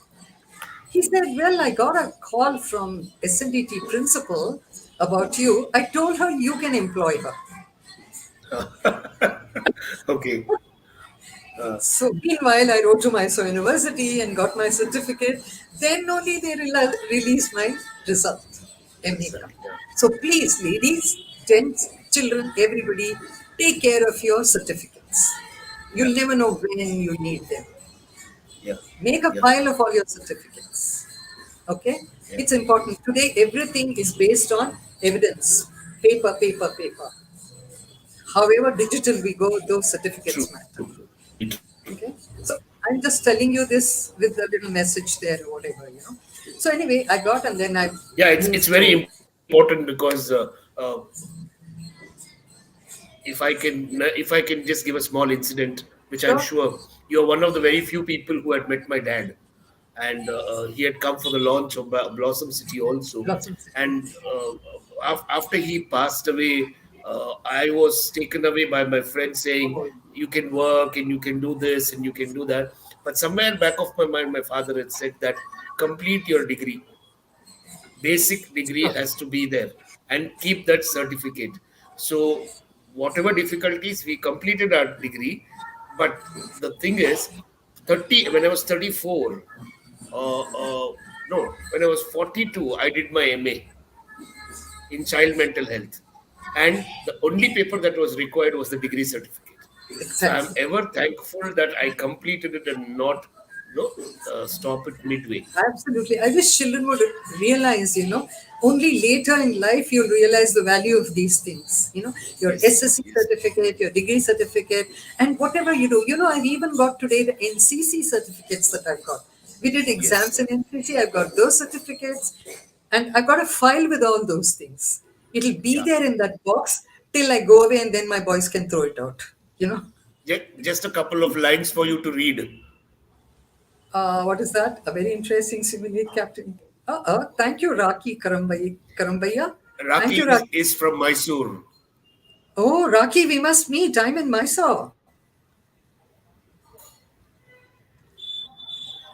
He said, well, I got a call from SNDT principal about you. I told her you can employ her. Okay. So meanwhile, I wrote to Mysore University and got my certificate. Then only they released my result, MA Result. card. Yeah. So please, ladies, gents, children, everybody, take care of your certificates. Yeah. You'll never know when you need them. Yeah. Make a Yeah. pile of all your certificates. Okay? Yeah. It's important. Today, everything is based on evidence. Paper, paper, paper. However digital we go, those certificates True. matter. Very true. Okay. So I'm just telling you this with a little message there or whatever. So anyway, I got and then I Yeah, it's moved very to important because uh, if I can just give a small incident, which I'm sure sure you're one of the very few people who had met my dad, and he had come for the launch of Blossom City also, Blossom City. and after he passed away, I was taken away by my friend saying, Oh, "You can work and you can do this and you can do that," but somewhere back of my mind, my father had said that complete your degree, basic degree sure. has to be there, and keep that certificate. So whatever difficulties, we completed our degree, but the thing is, 30 when I was 34, no, when I was 42, I did my MA in child mental health, and the only paper that was required was the degree certificate. So I'm Exactly. ever thankful that I completed it and not, stop it midway. Absolutely. I wish children would realize, only later in life you'll realize the value of these things. Your Yes, SSC yes, certificate, your degree certificate, and whatever you do. I've even got today the NCC certificates that I've got. We did exams yes, in NCC, I've got those certificates, and I've got a file with all those things. It'll be yeah. there in that box till I go away and then my boys can throw it out. You know? Just a couple of lines for you to read. What is that? A very interesting simile, Captain. Thank you, Raki Karambaya. Thank Raki you, is, Raki. is from Mysore. Oh, Raki, we must meet. I'm in Mysore.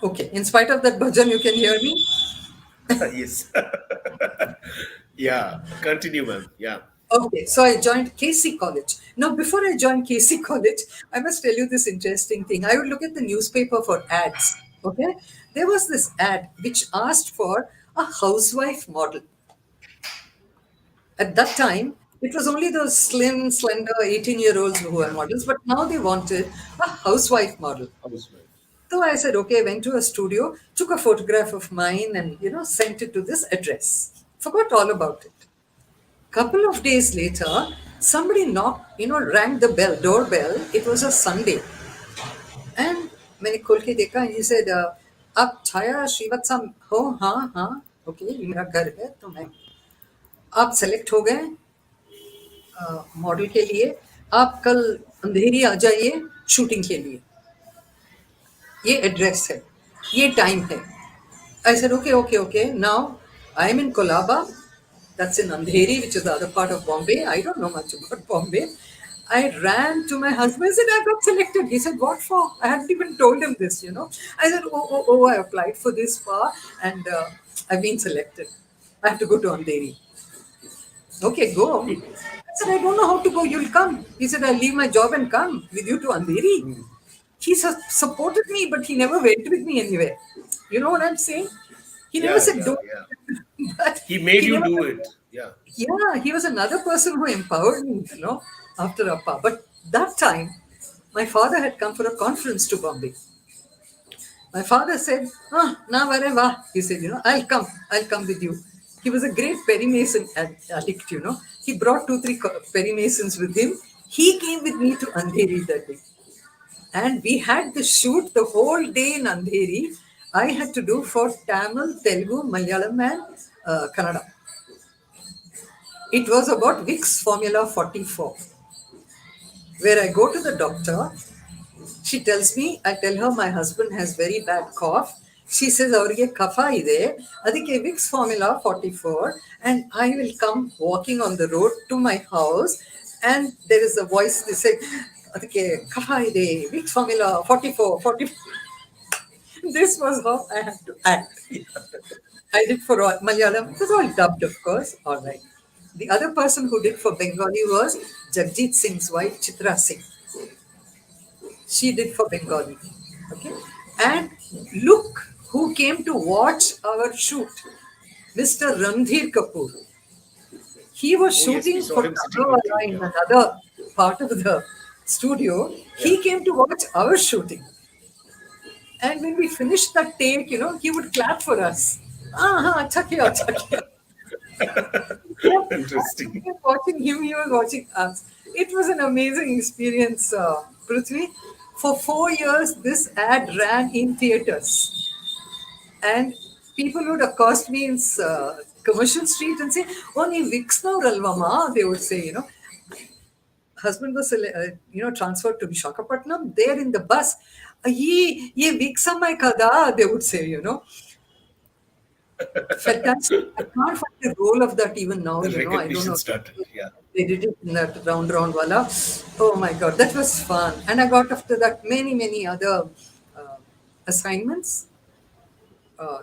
Okay. In spite of that bhajan, you can hear me. Yes. Yeah. Continue, ma'am. Yeah. Okay, so I joined KC College. Now, before I joined KC College, I must tell you this interesting thing. I would look at the newspaper for ads. Okay, there was this ad which asked for a housewife model. At that time, it was only those slim, slender 18-year-olds who were Yeah. models, but now they wanted a housewife model. Housewife. So I said, okay, went to a studio, took a photograph of mine and, sent it to this address. Forgot all about it. Couple of days later, somebody knocked, rang the bell, doorbell. It was a Sunday. And मैंने खोल के देखा, he said, आप छाया श्रीवत्सा हो? हाँ हाँ, okay, ये मेरा घर है, तो मैं आप सेलेक्ट हो गए मॉडल के लिए, आप कल अंधेरी आ जाइए शूटिंग के लिए, ये एड्रेस है, ये टाइम है. I said, okay, okay, okay. Now I'm in Kolaba. That's in Andheri, which is the other part of Bombay. I don't know much about Bombay. I ran to my husband and said, I got selected. He said, what for? I hadn't even told him this. I said, oh, I applied for this far and I've been selected. I have to go to Andheri. Okay, go. I said, I don't know how to go. You'll come. He said, I'll leave my job and come with you to Andheri. He supported me, but he never went with me anywhere. You know what I'm saying? He never Yeah, said yeah, don't, yeah. but He made he you never. do it. Yeah. Yeah, he was another person who empowered me, after Appa. But that time, my father had come for a conference to Bombay. My father said, na vare va. He said, I'll come with you. He was a great Perry Mason addict. He brought two, three Perry Masons with him. He came with me to Andheri that day. And we had the shoot the whole day in Andheri. I had to do for Tamil, Telugu, Malayalam, and Kannada. It was about Vicks Formula 44, where I go to the doctor. She tells me, I tell her my husband has very bad cough. She says, ಅವ್ರಿಗೆ ಕಫ ಇದೆ ಅದಕ್ಕೆ Vicks Formula 44 and I will come walking on the road to my house and there is a voice they say ಅದಕ್ಕೆ ಕಫ ಇದೆ Vicks Formula 44 44. This was how I had to act. I did for all Malayalam. It was all dubbed, of course. All right. The other person who did for Bengali was Jagjit Singh's wife, Chitra Singh. She did for Bengali. Okay. And look who came to watch our shoot. Mr. Randhir Kapoor. He was Oh, yes, we shooting saw for him sitting with Nagawala you. in Yeah. another part of the studio. Yeah. He came to watch our shooting. And when we finished that take, he would clap for us. Ah, acha kiya, acha kiya. Yeah, Interesting. we were watching him, he was watching us. It was an amazing experience, Prithvi. For 4 years, this ad ran in theaters. And people would accost me in commercial street and say, oh, nee Vicks now Ralvama, they would say, husband was transferred to Vishakhapatnam. There in the bus, ye Vicks kada, they would say, fantastic. I can't find the role of that even now, The I don't recognition know. started. Yeah. They did it in that round wala. Oh my god, that was fun. And I got after that many other uh, assignments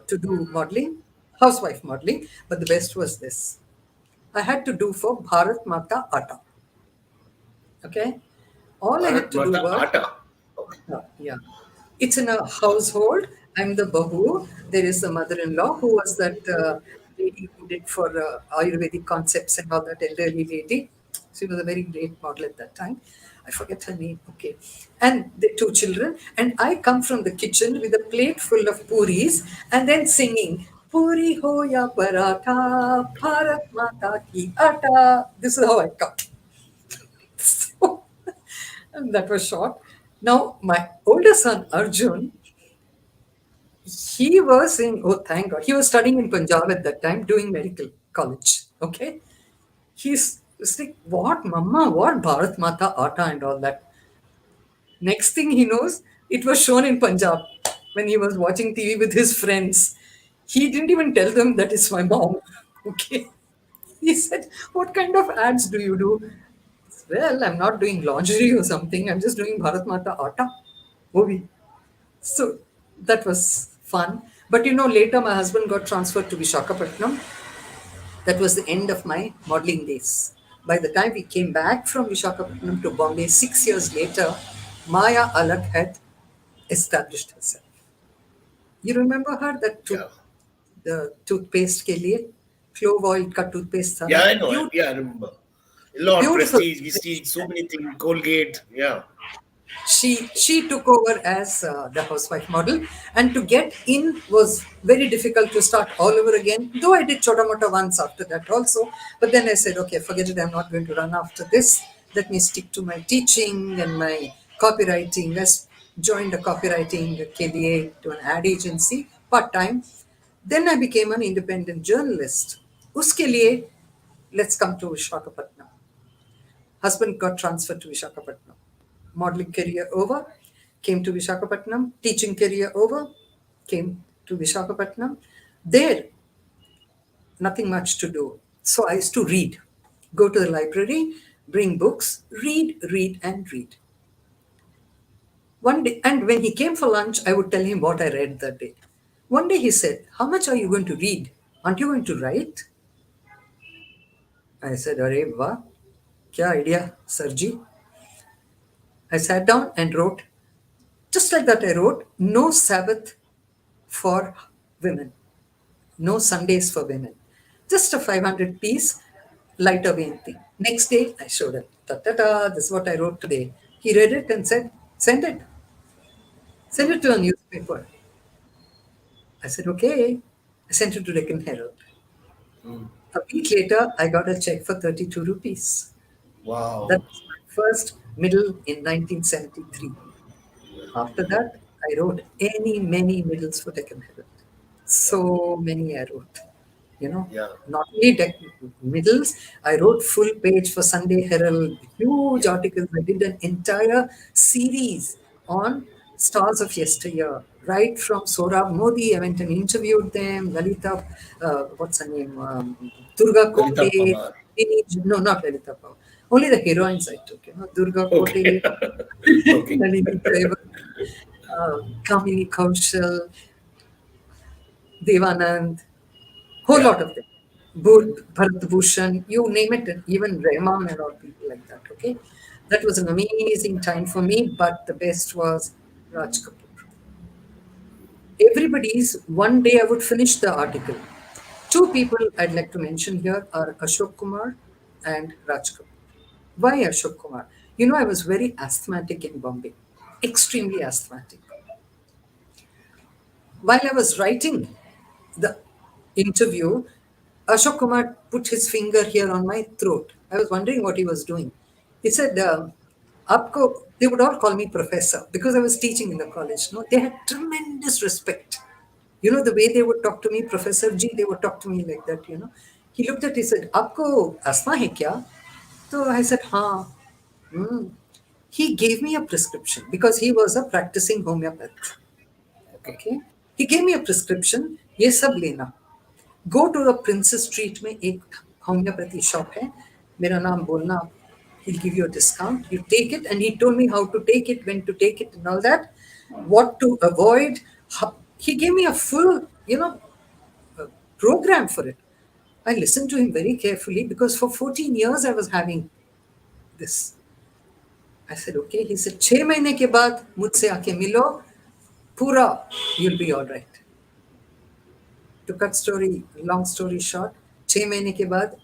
to do modeling, housewife modeling. But the best was this. I had to do for Bharat Mata Ata. Okay? All I had Bharat to do Mata was Ata. Okay. yeah. It's in a household. I'm the Bahu. There is a mother in law who was that lady who did for Ayurvedic concepts and all that elderly lady. She was a very great model at that time. I forget her name. Okay. And the two children. And I come from the kitchen with a plate full of puris and then singing. Puri ho ya paratha, Bharat Mata ki atta. This is how I come. So, and that was short. Now, my older son Arjun, he was in, oh, thank God, he was studying in Punjab at that time, doing medical college. Okay. He's like, what, Mama, what Bharat Mata Ata and all that. Next thing he knows, it was shown in Punjab when he was watching TV with his friends. He didn't even tell them that it's my mom. Okay. He said, what kind of ads do you do? Well, I'm not doing lingerie or something. I'm just doing Bharat Mata Atta movie. So that was fun. But later my husband got transferred to Vishakhapatnam. That was the end of my modeling days. By the time we came back from Vishakhapatnam to Bombay 6 years later, Maya Alak had established herself. You remember her? Yeah. The toothpaste ke liye? Clove oil ka toothpaste tha Yeah, na? I know. Beautiful. Yeah, I remember. A lot Beautiful. prestige. We see so many things. Colgate. Yeah. She took over as the housewife model, and to get in was very difficult to start all over again. Though I did chota mota once after that also, but then I said, okay, forget it. I'm not going to run after this. Let me stick to my teaching and my copywriting. Let's join the copywriting KDA to an ad agency part time. Then I became an independent journalist. Uske liye, let's come to Vishakhapatnam. Husband got transferred to Vishakhapatnam. Modeling career over, came to Vishakhapatnam. Teaching career over, came to Vishakhapatnam. There, nothing much to do. So I used to read. Go to the library, bring books, read, and read. One day, and when he came for lunch, I would tell him what I read that day. One day he said, how much are you going to read? Aren't you going to write? I said, Arey, wah, kya idea, Sarji? I sat down and wrote Just like that, I wrote, no Sabbath for women, no Sundays for women. Just a 500 piece, light away thing. Next day, I showed him, ta ta ta, this is what I wrote today. He read it and said, send it. Send it to a newspaper. I said, okay. I sent it to Deccan Herald. A week later, I got a check for 32 rupees. That Wow. was my first middle in 1973. After that, I wrote many middles for Deccan Herald. Yeah. So many I wrote. You know, Yeah. not only middles, I wrote full page for Sunday Herald, huge Yeah. articles. I did an entire series on stars of yesteryear, right from Sorab Modi. I went and interviewed them, Lalita, what's her name, Durga Lalita Kote, Pawar. no, not Lalita Pawar, only the heroines I took, Durga Okay. Kote, Okay. Nalini Jayawardene, Kamini Kaushal, Devanand, whole Yeah. lot of them. Bharat Bhushan, you name it, and even Rahman and all people like that. Okay, that was an amazing time for me. But the best was Raj Kapoor. Everybody's one day I would finish the article. Two people I'd like to mention here are Ashok Kumar and Raj Kapoor. Why Ashok Kumar? I was very asthmatic in Bombay, extremely asthmatic. While I was writing the interview, Ashok Kumar put his finger here on my throat. I was wondering what he was doing. He said, Aapko, they would all call me professor because I was teaching in the college. No, they had tremendous respect. The way they would talk to me, Professor G, they would talk to me like that. He looked at, he said, Aapko asthma hai kya? So I said, हाँ. Hmm. He gave me a prescription because he was a practicing homeopath. Okay. Okay. He gave me a prescription. ये सब लेना. Go to the Princess Street में एक homeopathy shop है. मेरा नाम बोलना. He'll give you a discount. You take it, and he told me how to take it, when to take it, and all that. What to avoid. He gave me a full, program for it. I listened to him very carefully because for 14 years I was having this. I said, okay. He said, 6 महीने के बाद मुझसे आके मिलो, पूरा, you'll be all right. To cut long story short, 6 महीने के बाद,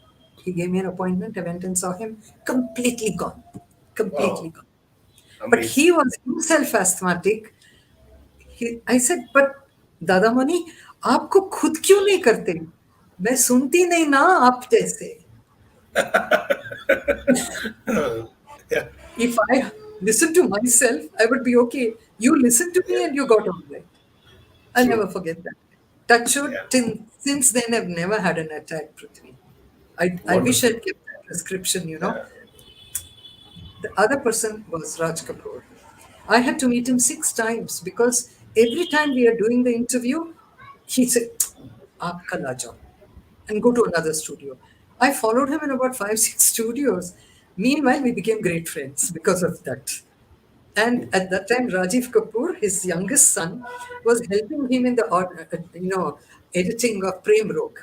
he gave me an appointment. I went and saw him. Completely gone. Completely Wow. gone. But Amazing. he was himself asthmatic. I said, but दादा money, आपको खुद क्यों नहीं करते? मैं सुनती नहीं ना आप जैसे. Yeah. If I listen to myself, I would be okay. You listen to me Yeah. and you got all right. I'll True. never forget that. Touch wood, Yeah. since then I've never had an attack, Prithvi. I wish Wonderful. I'd kept that prescription. Yeah. The other person was Raj Kapoor. I had to meet him 6 times because every time we are doing the interview, he said, Aap kal aa jao, and go to another studio. I followed him in about five, six studios. Meanwhile, we became great friends because of that. And at that time, Rajiv Kapoor, his youngest son, was helping him in the editing of Prem Rog.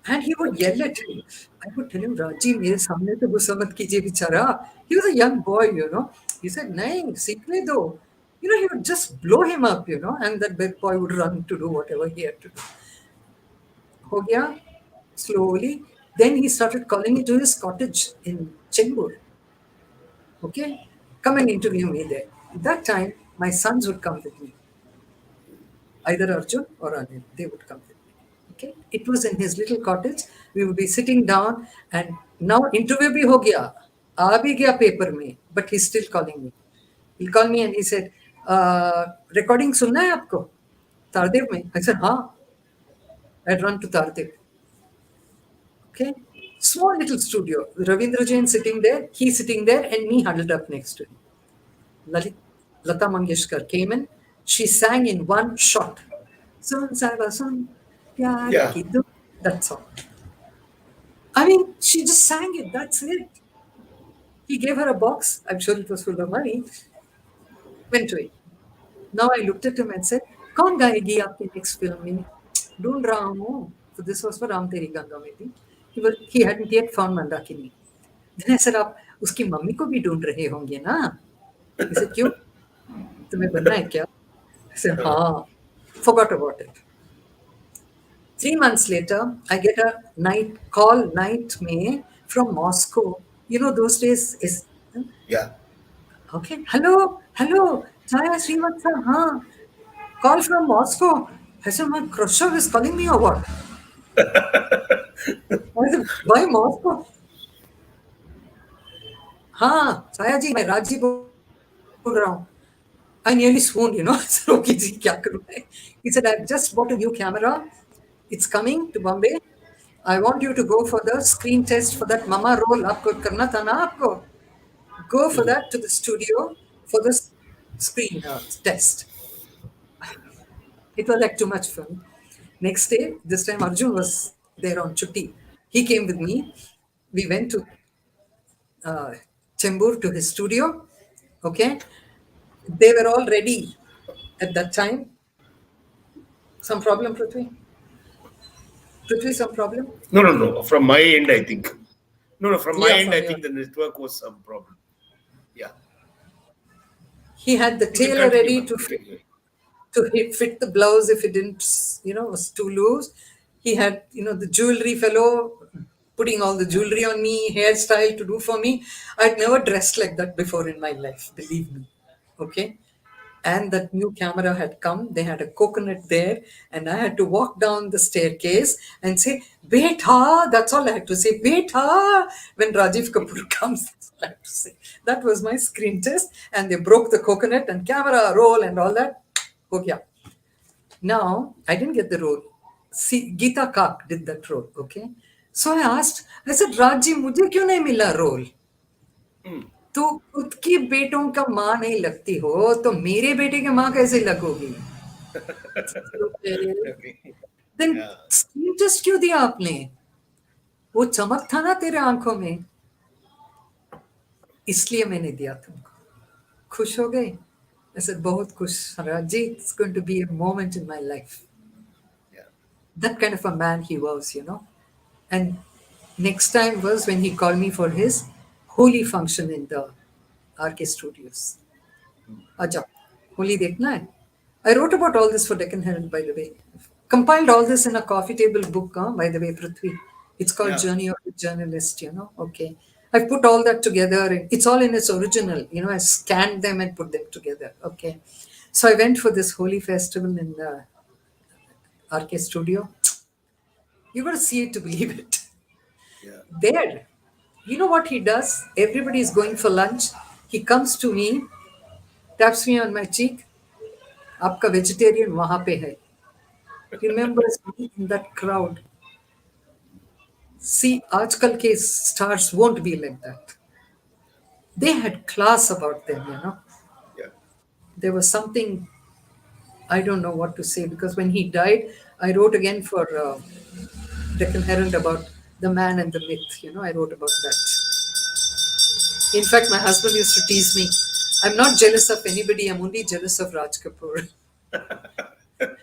And he would Okay. yell at him. I would tell him, Rajiv, mere samne to gussa mat kijiye bichara. He was a young boy. He said, nahin, seekne do. He would just blow him up, and that big boy would run to do whatever he had to do. Ho gaya, slowly. Then he started calling me to his cottage in Chembur. Okay, come and interview me there. That time, my sons would come with me, either Arjun or Anil. They would come with me. Okay, it was in his little cottage. We would be sitting down, and now interview bhi ho gaya, aa bhi gaya paper mein, but he's still calling me. He'll call me and he said, recording sunna hai aapko? Tardev mein? I said, हाँ. I'd run to Tardev. Okay, small little studio. Ravindra Jain sitting there, he sitting there, and me huddled up next to him. Lalit, Lata Mangeshkar came in. She sang in one shot. Sun Sarva Sun, Pyar Yeah. Ki Dun. That's all. I mean, she just sang it. That's it. He gave her a box. I'm sure it was full of money. Went away. Now I looked at him and said, कौन गाएगी आपकी next film में? ढूंढ रहा हूँ. So this was for Ram Teri Ganga maybe. He hadn't yet found Mandakini. Then I said, आप उसकी mummy को भी ढूंढ रहे होंगे ना? He said, क्यों? तुम्हें बनना है क्या? I said, हाँ. Forgot about it. 3 months later, I get a night call, night में from Moscow. You know, those days is Yeah. okay. Hello, hello, Chaya Srivatsa, huh? Call from Moscow. I said, my Khrushchev is calling me or what? I said, why Moscow? हाँ छाया जी मैं राज जी बोल रहा हूँ. I nearly swooned, you know. I said, okay, जी, क्या करूँ मैं? He said, I've just bought a new camera. It's coming to Bombay. I want you to go for the screen test for that mama role. आपको करना था ना आपको. Go for that to the studio for the screen test. It was like too much for me. Next day, this time Arjun was there on chutti. He came with me. We went to uh, Chembur to his studio. Okay. They were all ready at that time. Some problem, Prithvi? Prithvi, some problem? No, no, no. From my end, I think. No, no. From my Yeah, end, I from your. think the network was some problem. Yeah. He had the You can tailor continue, ready man. to You fit, can. fit the blouse if it didn't, was too loose. He had, the jewelry fellow putting all the jewelry on me, hairstyle to do for me. I'd never dressed like that before in my life, believe me. Okay. And that new camera had come. They had a coconut there, and I had to walk down the staircase and say, Beta. That's all I had to say, Beta. When Rajiv Kapoor comes, that's all I had to say. That was my screen test. And they broke the coconut and camera roll and all that. Ho gaya. Now, I didn't get the role. See, Geeta Kak did that role, okay? So I said, Raji, मुझे क्यों नहीं मिला role? तू खुद की बेटों का माँ नहीं लगती हो तो मेरे बेटे के माँ कैसे लगोगी? Okay. Then Yeah. Screen test क्यों दिया आपने? वो चमक था ना तेरे आंखों में, इसलिए मैंने दिया तुमको. खुश हो गए? I said, बहुत खुश राजी. It's going to be a moment in my life. Yeah. That kind of a man he was. And next time was when he called me for his holy function in the RK studios. Acha, holy देखना है. I wrote about all this for Deccan Herald, by the way. Compiled all this in a coffee table book, by the way, Prithvi. It's called Yeah. Journey of the Journalist. Okay. I've put all that together. It's all in its original. I scanned them and put them together. Okay. So I went for this holy festival in the RK studio. You got to see it to believe it. Yeah. There, you know what he does? Everybody is going for lunch. He comes to me, taps me on my cheek. आपका vegetarian वहाँ पे है. Remembers me in that crowd. See, आजकल के stars won't be like that. They had class about them. Yeah. There was something, I don't know what to say, because when he died, I wrote again for Deccan Herald about the man and the myth. I wrote about that. In fact, my husband used to tease me. I'm not jealous of anybody. I'm only jealous of Raj Kapoor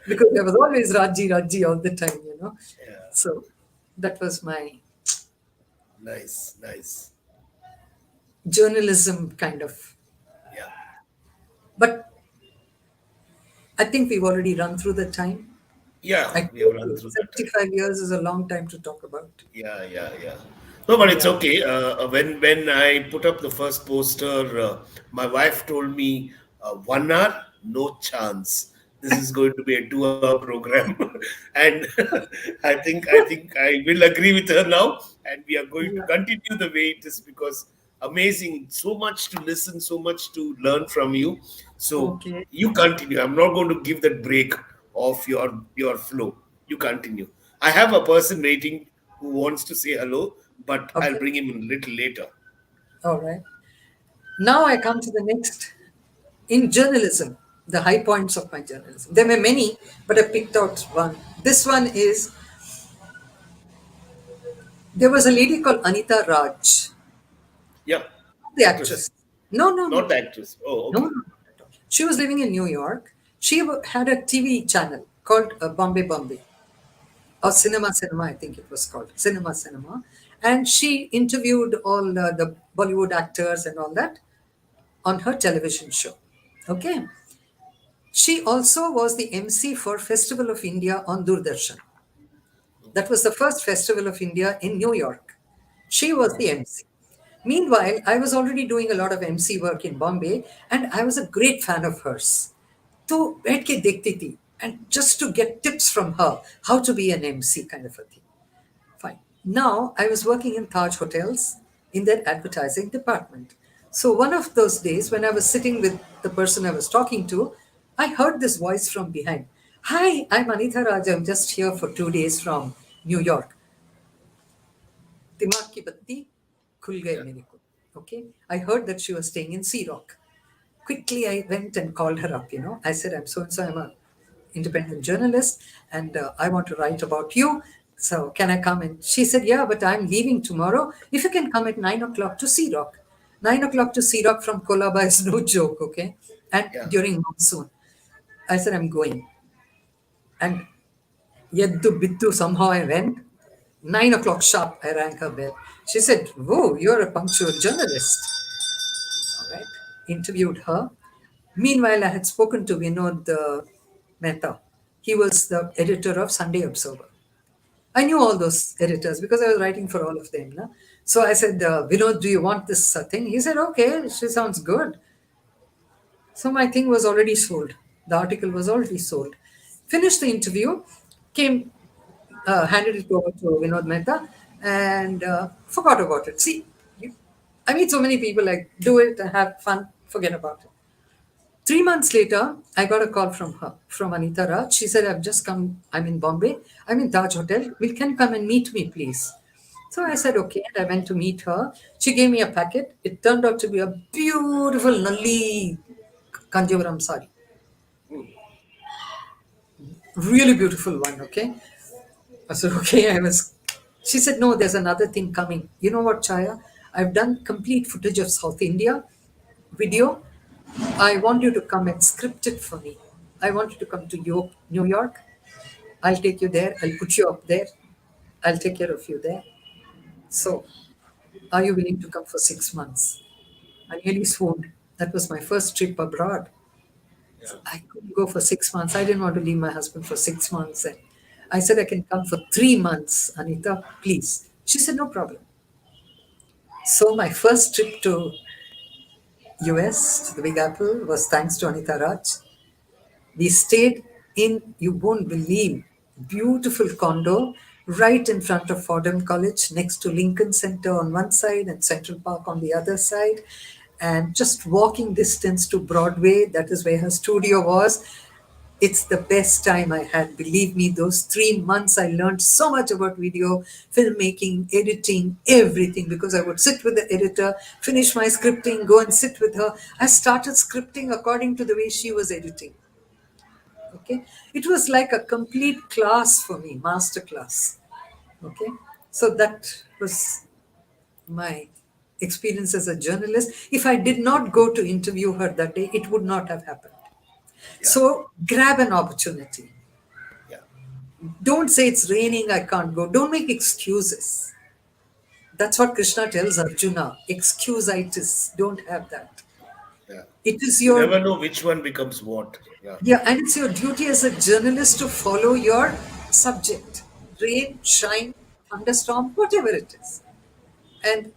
because there was always Raji all the time. Yeah. So that was my Nice. Nice. journalism kind of. Yeah. But I think we've already run through the time. Yeah. I We have told run you, through that time. 75 years is a long time to talk about. Yeah, yeah, yeah. No, but it's Yeah. okay. When I put up the first poster, my wife told me 1 hour, no chance. This is going to be a 2 hour program, and I think I will agree with her now, and we are going to Yeah. continue the way it is because amazing, so much to listen, so much to learn from you. So Okay. you continue. I'm not going to give that break of your flow. You continue. I have a person waiting who wants to say hello, but I'll Okay. bring him in a little later. All right. Now I come to the next. In journalism, the high points of my journalism. There were many, but I picked out one. This one is there was a lady called Anita Raj, Yeah, the actress, actress. No, no, not no. the actress. Oh, No, no, okay. not at all. She was living in New York. She had a TV channel called Bombay, or Cinema, I think it was called Cinema. And she interviewed all the Bollywood actors and all that on her television show. Okay. She also was the MC for Festival of India on Doordarshan. That was the first Festival of India in New York. She was the MC. Meanwhile, I was already doing a lot of MC work in Bombay, and I was a great fan of hers. तो बैठ के देखती थी, and just to get tips from her how to be an MC kind of a thing. Fine. Now I was working in Taj Hotels in their advertising department. So one of those days when I was sitting with the person I was talking to, I heard this voice from behind. Hi, I'm Anita Raj. I'm just here for 2 days from New York. दिमाग की बत्ती खुल गए Yeah. मेरे को. Okay. I heard that she was staying in Sea Rock. Quickly I went and called her up. I said, I'm so and so, I'm a independent journalist, and I want to write about you, so can I come? And she said, yeah, but I'm leaving tomorrow. If you can come at 9 o'clock to Sea Rock. 9 o'clock to Sea Rock from Kolaba is no joke. Okay. And Yeah. during monsoon, I said, I'm going. And yeddu bittu, somehow I went. 9 o'clock sharp, I rang her bell. She said, whoa, you're a punctual journalist. All right. Interviewed her. Meanwhile, I had spoken to Vinod Mehta. He was the editor of Sunday Observer. I knew all those editors because I was writing for all of them. No? So I said, Vinod, do you want this thing? He said, okay, she sounds good. So my thing was already sold. The article was already sold. Finished the interview, came, handed it over to Vinod Mehta, and forgot about it. See, I meet so many people like do it, have fun, forget about it. 3 months later, I got a call from her, from Anita Raj. She said, I've just come, I'm in Bombay, I'm in Taj Hotel. Will can you come and meet me, please? So I said, okay. And I went to meet her. She gave me a packet. It turned out to be a beautiful Nalli Kanjivaram sari. Really beautiful one, okay? I said, okay. She said, no, there's another thing coming. You know what, Chaya? I've done complete footage of South India video. I want you to come and script it for me. I want you to come to New York. I'll take you there. I'll put you up there. I'll take care of you there. So, are you willing to come for 6 months? I nearly swooned. That was my first trip abroad. Yeah. I couldn't go for 6 months. I didn't want to leave my husband for 6 months. And I said, I can come for 3 months, Anita, please. She said, no problem. So, my first trip to US, to the Big Apple, was thanks to Anita Raj. We stayed in, you won't believe, beautiful condo right in front of Fordham College, next to Lincoln Center on one side and Central Park on the other side. And just walking distance to Broadway, that is where her studio was. It's the best time I had. Believe me, those 3 months I learned so much about video, filmmaking, editing, everything, because I would sit with the editor, finish my scripting, go and sit with her. I started scripting according to the way she was editing. Okay. It was like a complete class for me, master class. Okay. So that was my experience as a journalist. If I did not go to interview her that day, it would not have happened. Yeah. So grab an opportunity. Yeah. Don't say it's raining, I can't go. Don't make excuses. That's what Krishna tells Arjuna. Excuseitis. Don't have that. Yeah. It is You your, never know which one becomes what. Yeah. yeah, and it's your duty as a journalist to follow your subject. Rain, shine, thunderstorm, whatever it is. And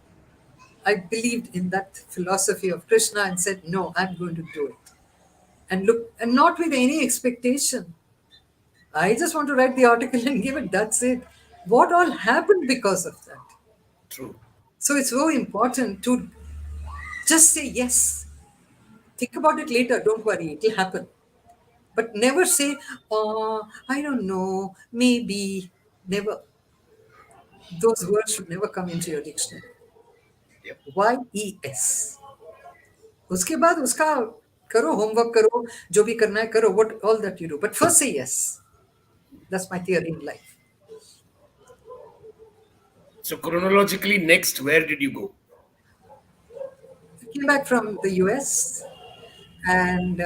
I believed in that philosophy of Krishna and said, no, I'm going to do it. And look, and not with any expectation. I just want to write the article and give it. That's it. What all happened because of that? True. So it's so important to just say yes. Think about it later. Don't worry, it'll happen. But never say, oh, I don't know, maybe. Never. Those words should never come into your dictionary. Yep. YES. उसके बाद उसका करो, homework करो, जो भी करना है करो, what all that you do. But first say yes. That's my theory in life. So chronologically, next, where did you go? I came back from the US, and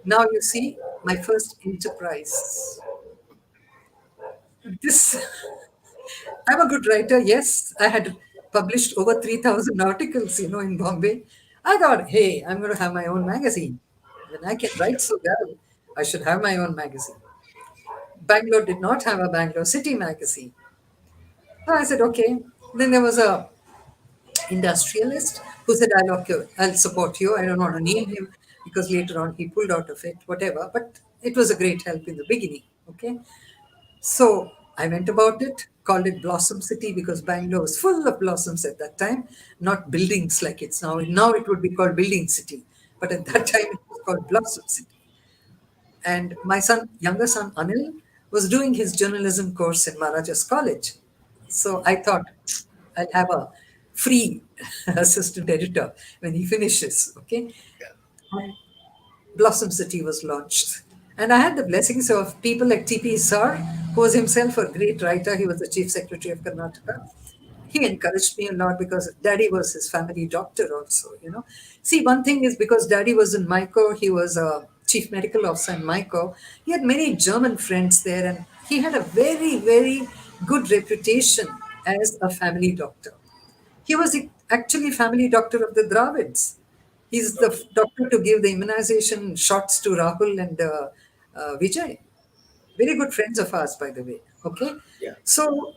now you see my first enterprise. This, I'm a good writer. Yes, I had published over 3,000 articles, in Bombay. I thought, hey, I'm going to have my own magazine. When I can write so well, I should have my own magazine. Bangalore did not have a Bangalore City magazine. So I said, okay. Then there was a industrialist who said, I'll support you. I don't want to name him because later on he pulled out of it, whatever. But it was a great help in the beginning. Okay. So I went about it, called it Blossom City because Bangalore was full of blossoms at that time, not buildings like it's now. Now it would be called Building City. But at that time it was called Blossom City. And my younger son Anil, was doing his journalism course in Maharajas College. So I thought I'll have a free assistant editor when he finishes. Okay. yeah, And Blossom City was launched. And I had the blessings of people like T.P. Sar, who was himself a great writer. He was the chief secretary of Karnataka. He encouraged me a lot because daddy was his family doctor also, you know. See, one thing is because daddy was in Myco, he was a chief medical officer in Myco. He had many German friends there and he had a very, very good reputation as a family doctor. He was actually family doctor of the Dravids. He's the okay, doctor to give the immunization shots to Rahul and Vijay. Very good friends of ours, by the way. Okay. yeah, So,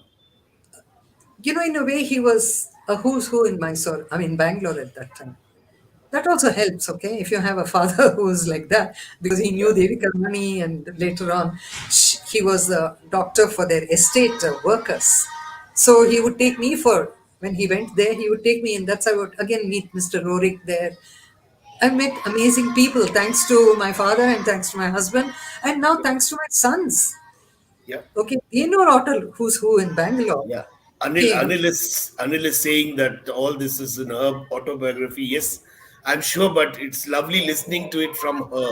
in a way, he was a who's who in Mysore, I mean, Bangalore at that time. That also helps, okay, if you have a father who's like that, because he knew yeah, Devika Mani and later on he was the doctor for their estate workers. So he would take me when he went there, he would take me, and that's how I would again meet Mr. Rorik there. I met amazing people thanks to my father and thanks to my husband, and now yeah, thanks to my sons. yeah, Okay, they know Otto who's who in Bangalore. yeah. Came. Anil is saying that all this is in her autobiography. Yes, I'm sure, but it's lovely listening to it from her,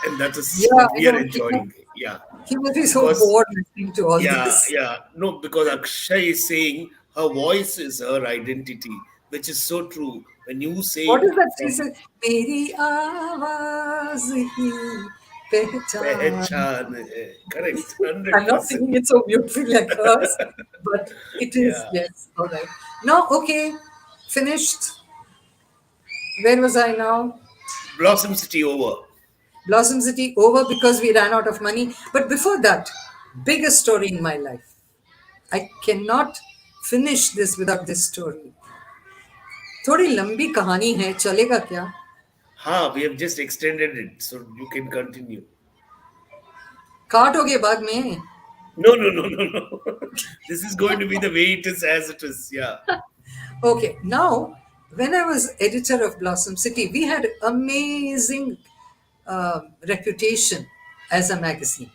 and that is Yeah, what I we are know. enjoying. Yeah, He must be so because bored listening to all yeah, this. yeah, no, because Akshay is saying her voice is her identity, which is so true. When you say What it is that she from said? मेरी आवाज ही पहचान. Pehchan, correct, I'm not 100%. singing it so beautifully like hers, but it is, Yeah. yes, all right. Now, okay, finished. Where was I now? Blossom City over. Blossom City over because we ran out of money. But before that, biggest story in my life. I cannot finish this without this story. थोड़ी लंबी कहानी है चलेगा क्या? Ha, we have just extended it, so you can continue. काटोगे बाद में? No, no, no, no, no. This is going to be the way it is as it is. Yeah. Okay, now when I was editor of Blossom City, we had amazing reputation as a magazine.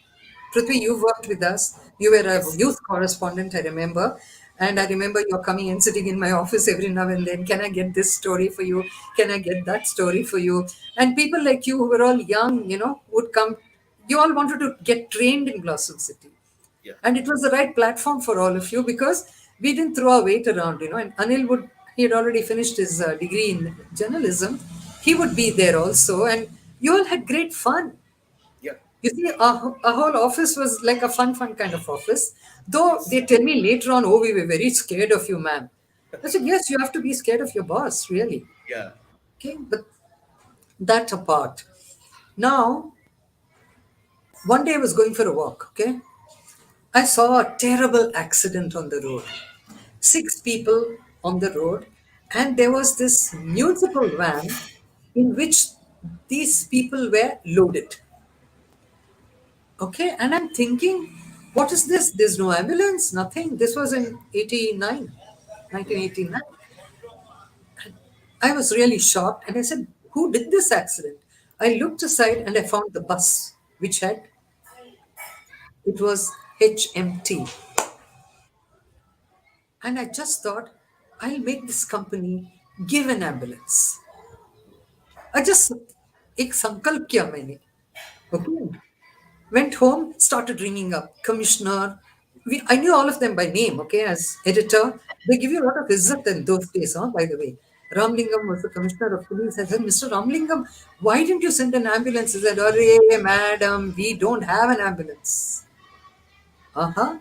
Prithvi, you worked with us. You were a Yes. youth correspondent, I remember. And I remember you're coming and sitting in my office every now and then. Can I get this story for you? Can I get that story for you? And people like you who were all young, would come. You all wanted to get trained in Blossom City. Yeah. And it was the right platform for all of you because we didn't throw our weight around, And Anil he had already finished his degree in journalism. He would be there also. And you all had great fun. Yeah. You see, our whole office was like a fun kind of office. Though Yes. they tell me later on, oh, we were very scared of you, ma'am. I said, yes, you have to be scared of your boss, really. Yeah. Okay, but that apart. Now, one day I was going for a walk, okay? I saw a terrible accident on the road. 6 people on the road, and there was this municipal van in which these people were loaded. Okay, and I'm thinking, what is this? There's no ambulance, nothing. This was in 89, 1989. I was really shocked and I said, who did this accident? I looked aside and I found the bus, which it was HMT. And I just thought, I'll make this company give an ambulance. I just एक संकल्प किया मैंने. Okay. Went home, started ringing up commissioner. I knew all of them by name, okay, as editor. They give you a lot of izzat in those days, by the way. Ramlingam was the commissioner of police. I said, Mr. Ramlingam, why didn't you send an ambulance? He said, Arey, madam, we don't have an ambulance. Uh-huh.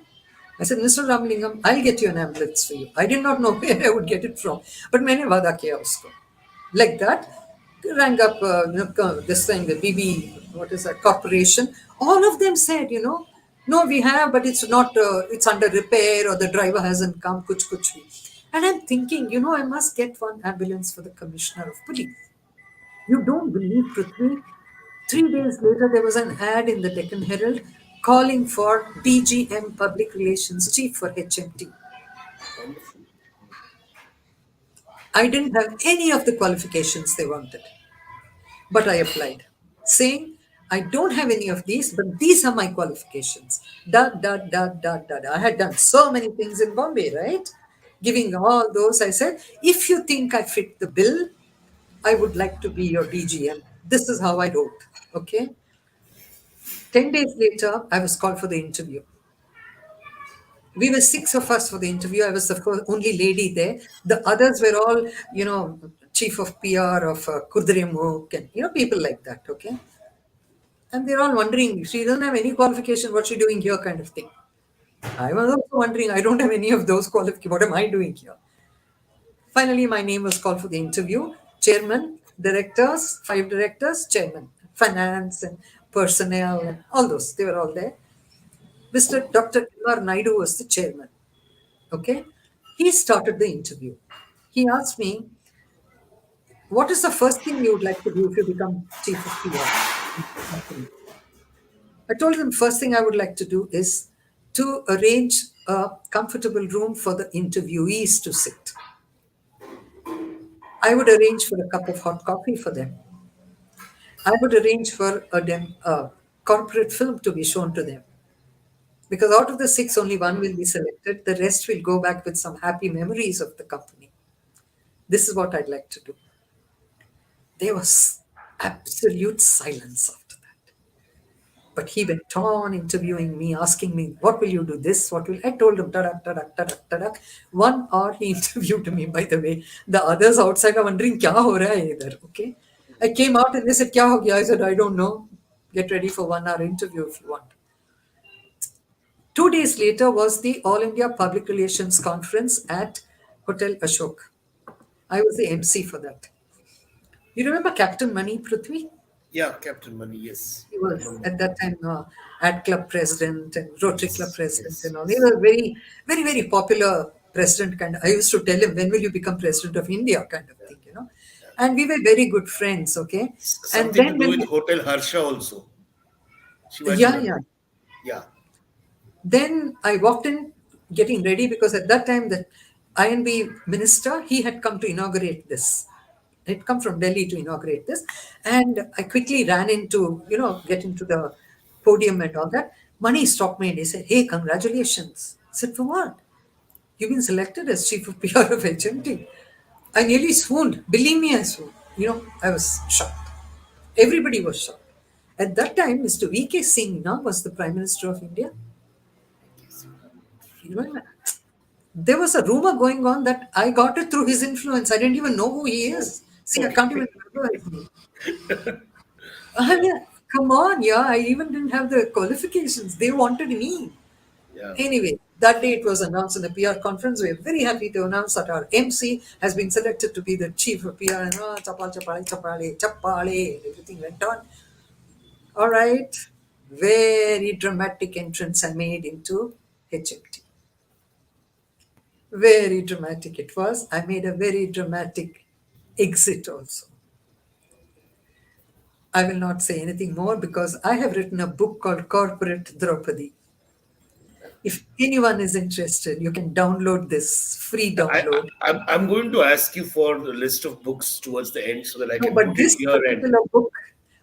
I said, Mr. Ramlingam, I'll get you an ambulance for you. I did not know where I would get it from. But मैंने वादा किया उसको. Like that. rang up this thing, the BB, what is that, corporation. All of them said, no, we have, but it's not, it's under repair or the driver hasn't come, kuch kuch bhi. And I'm thinking, I must get one ambulance for the commissioner of police. You don't believe, Prithvi. 3 days later, there was an ad in the Deccan Herald calling for DGM Public Relations Chief for HMT. Wonderful. I didn't have any of the qualifications they wanted, but I applied, saying, I don't have any of these, but these are my qualifications. Dot, dot, dot, dot, dot. I had done so many things in Bombay, right? Giving all those, I said, if you think I fit the bill, I would like to be your DGM. This is how I wrote. Okay. 10 days later, I was called for the interview. We were six of us for the interview. I was the only lady there. The others were all, chief of PR of Kudremukh and, people like that. Okay. And they're all wondering, she doesn't have any qualification, what's she doing here, kind of thing. I was also wondering, I don't have any of those qualifications. What am I doing here? Finally, my name was called for the interview. Chairman, directors, 5 directors, chairman, finance and personnel and all those. They were all there. Mr. Dr. M.R. Naidu was the chairman. Okay. He started the interview. He asked me, what is the first thing you would like to do if you become chief of PR? I told him first thing I would like to do is to arrange a comfortable room for the interviewees to sit. I would arrange for a cup of hot coffee for them. I would arrange for a corporate film to be shown to them. Because out of the six, only one will be selected. The rest will go back with some happy memories of the company. This is what I'd like to do. There was absolute silence after that. But he went on interviewing me, asking me, what will you do this? What will I told him, tadak, tadak, tadak, tadak. 1 hour he interviewed me, by the way. The others outside are wondering, kya ho raha hai idhar? Okay. I came out and they said, kya ho gaya? I said, I don't know. Get ready for 1 hour interview if you want. 2 days later was the All India Public Relations Conference at Hotel Ashok. I was the MC for that. You remember Captain Money, Prithvi? Yeah, Captain Money. Yes, He I was remember. at that time ad club president and Rotary Club Yes, president yes, and all. He yes. was very, very, very popular president. Kind of, I used to tell him, when will you become president of India, kind of thing. And we were very good friends, okay? And Something to then do when, with Hotel Harsha also. Shivaji yeah, Nagar. yeah. Yeah. Then I walked in getting ready because at that time the INB minister, he had come to inaugurate this. He'd come from Delhi to inaugurate this. And I quickly ran into, get into the podium and all that. Mani stopped me and he said, hey, congratulations. I said, for what? You've been selected as chief of PR of HMT. I nearly swooned. Believe me, I swooned. I was shocked. Everybody was shocked. At that time, Mr. V.K. Singh now was the Prime Minister of India. You know, there was a rumor going on that I got it through his influence. I didn't even know who he Oh, is. See, I can't okay. even remember his name. I mean, come on, yeah, I even didn't have the qualifications. They wanted me. Yeah. Anyway, that day it was announced in the PR conference. We are very happy to announce that our MC has been selected to be the chief of PR. And chapal, chapale, chapale, chapale, everything went on. All right. Very dramatic entrance I made into HMT. Very dramatic it was. I made a very dramatic exit also. I will not say anything more because I have written a book called Corporate Draupadi. If anyone is interested, you can download this free download. I'm going to ask you for the list of books towards the end so that I No, can but put it this here and particular book,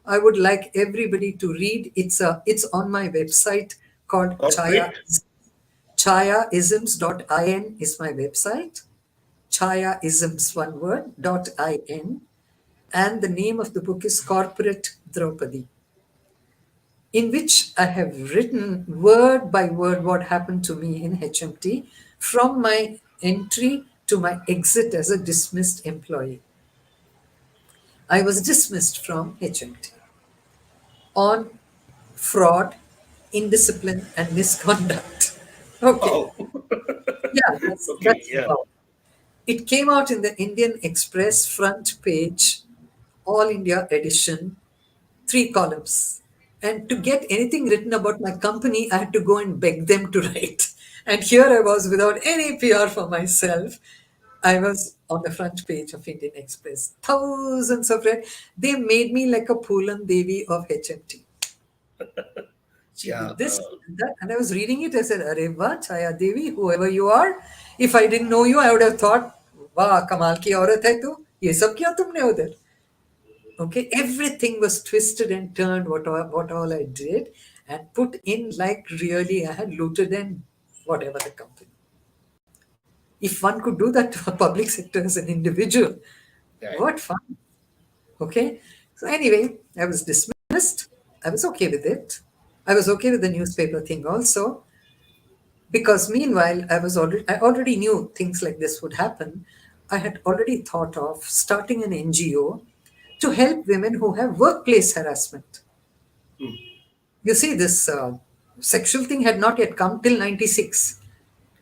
I would like everybody to read. It's on my website called Chaya. corporate. Chayaisms.in is my website. Chayaisms, one word, .in. And the name of the book is Corporate Draupadi, in which I have written word by word what happened to me in HMT from my entry to my exit as a dismissed employee. I was dismissed from HMT on fraud, indiscipline, and misconduct. Okay, Wow. yeah, that's Okay. that's Yeah. wow. It came out in the Indian Express front page all India edition, 3 columns. And to get anything written about my company, I had to go and beg them to write. And here I was without any PR for myself. I was on the front page of Indian Express. Thousands of read. They made me like a Poolan Devi of HMT. She Yeah, did this, she did that. And I was reading it. I said, Areva, Chaya Devi, whoever you are. If I didn't know you, I would have thought, वाह कमाल की औरत है तू ये सब किया तुमने उधर. Okay, everything was twisted and turned, what all I did, and put in like really I had looted and whatever the company. If one could do that to a public sector as an individual, yeah, what fun. Okay, so anyway, I was dismissed. I was okay with it. I was okay with the newspaper thing also, because meanwhile I already knew things like this would happen. I had already thought of starting an NGO to help women who have workplace harassment. You see, this sexual thing had not yet come till 96.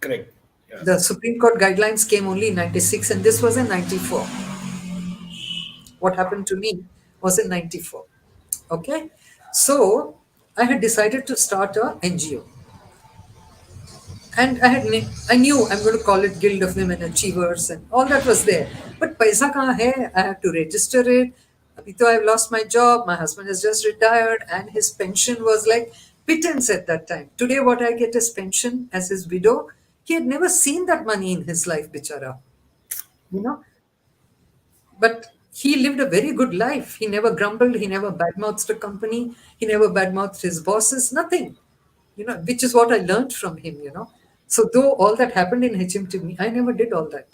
correct. Yeah, The Supreme Court guidelines came only in 96, and this was in 94. What happened to me was in 94. Okay? So I had decided to start a NGO. And I knew I'm going to call it Guild of Women Achievers, and all that was there. But paisa kahan hai? I have to register it. Abhi to I've lost my job. My husband has just retired, and his pension was like pittance at that time. Today, what I get as pension as his widow, he had never seen that money in his life, bichara. You know, but he lived a very good life. He never grumbled. He never badmouthed the company. He never badmouthed his bosses. Nothing. Which is what I learned from him. So though all that happened in HM to me, I never did all that.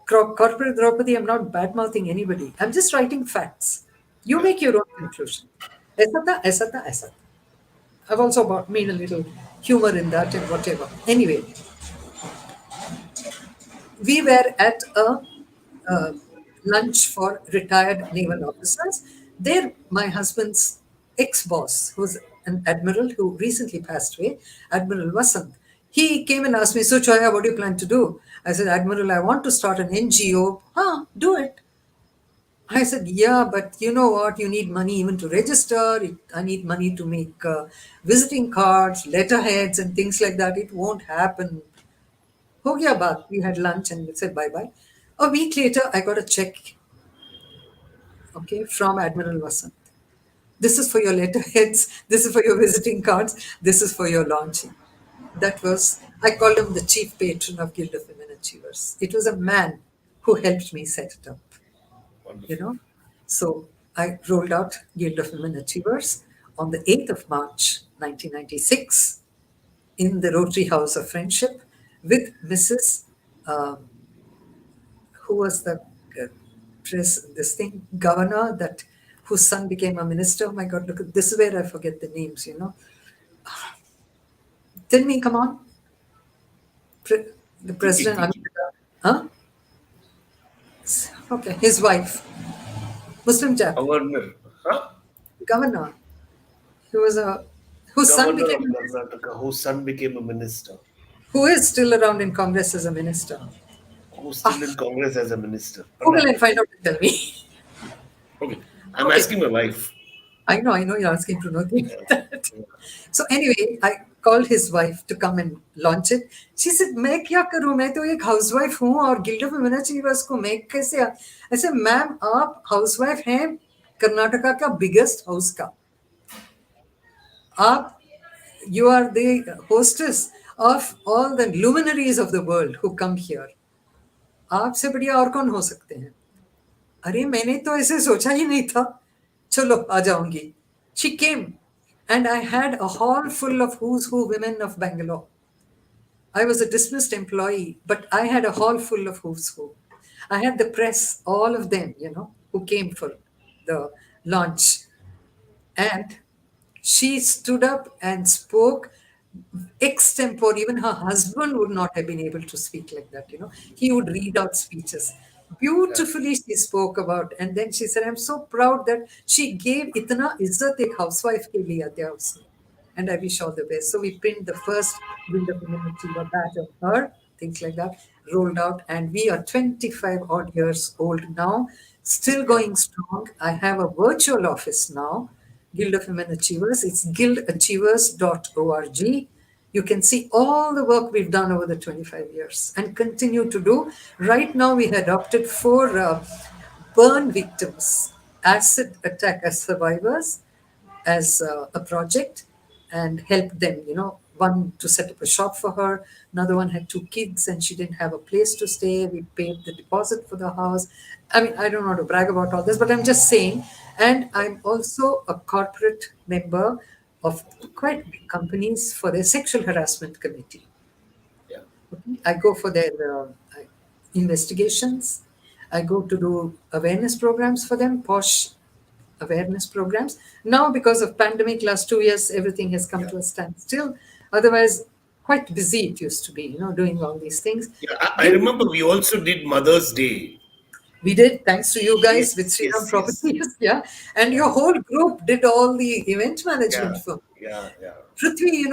Corporate Draupadi, I'm not badmouthing anybody. I'm just writing facts. You yeah. make your own conclusion. Aisa tha, aisa tha, aisa tha. I've also made a little humor in that and whatever. Anyway, we were at a uh, lunch for retired naval officers. There, my husband's ex-boss, who's an admiral who recently passed away, Admiral Vasant, he came and asked me, "So, Chaya, what do you plan to do?" I said, "Admiral, I want to start an NGO." "Huh, do it." I said, "Yeah, but you know what? You need money even to register. I need money to make visiting cards, letterheads, and things like that. It won't happen." हो गया बात. We had lunch and we said bye bye. A week later, I got a check, okay, from Admiral Vasant. This is for your letterheads. This is for your visiting cards. This is for your launching. That was, I called him the chief patron of Guild of Women Achievers. It was a man who helped me set it up, you Wonderful. know. So I rolled out Guild of Women Achievers on the 8th of March, 1996, in the Rotary House of Friendship with Mrs. Who was the this thing governor that whose son became a minister. Oh my God, look at this is where I forget the names. Tell me, come on. The Thinking, president, thinking. huh? Okay, his wife, Muslim chap, Governor, huh? governor. He was a whose son Governor became of a minister, Karnataka, whose son became a minister, who is still around in Congress as a minister. who's Ah, still in Congress as a minister. Google Allah. and find out and tell me. Okay, I'm Okay, asking my wife. I know you're asking to know Yeah. that. Yeah. So anyway, I called his wife to come and launch it. She said, "मैं क्या करूं? मैं तो एक housewife हूं और guild of women achievers को मैं कैसे?" I said, "मैम, आप हाउसवाइफ हैं कर्नाटका का बिगेस्ट हाउस का. आप you are the hostess of all the luminaries of the world who come here. आपसे बढ़िया और कौन हो सकते हैं?" अरे मैंने तो ऐसे सोचा ही नहीं था. चलो आ जाऊंगी. She came and I had a hall full of who's who women of Bangalore. I was a dismissed employee, but I had a hall full of who's who. I had the press, all of them, who came for the launch. And she stood up and spoke extempore. Even her husband would not have been able to speak like that. He would read out speeches. Yeah. Beautifully she spoke about, and then she said, "I'm so proud that she gave itna izzat ek housewife ke liye diya usne." And I wish all the best. So we pinned the first Guild of Women Achiever badge of her, things like that, rolled out, and we are 25 odd years old now. Still Yeah. going strong. I have a virtual office now, Guild of Women Achievers. It's guildachievers.org. You can see all the work we've done over the 25 years and continue to do. Right now, we had adopted four burn victims, acid attack as survivors, as a project, and help them. One to set up a shop for her, another one had two kids and she didn't have a place to stay. We paid the deposit for the house. I mean, I don't want to brag about all this, but I'm just saying. And I'm also a corporate member of quite big companies for their sexual harassment committee. Yeah. I go for their investigations. I go to do awareness programs for them, posh awareness programs. Now, because of pandemic, last 2 years, everything has come Yeah. to a standstill. Otherwise, quite busy it used to be, doing all these things. Yeah. I Give remember we also did Mother's Day. We did, thanks to you guys with Yes, Sriram yes, yes. Properties, yeah. And Yeah. your whole group did all the event Yeah. management for me. Yeah. Yeah. Prithvi,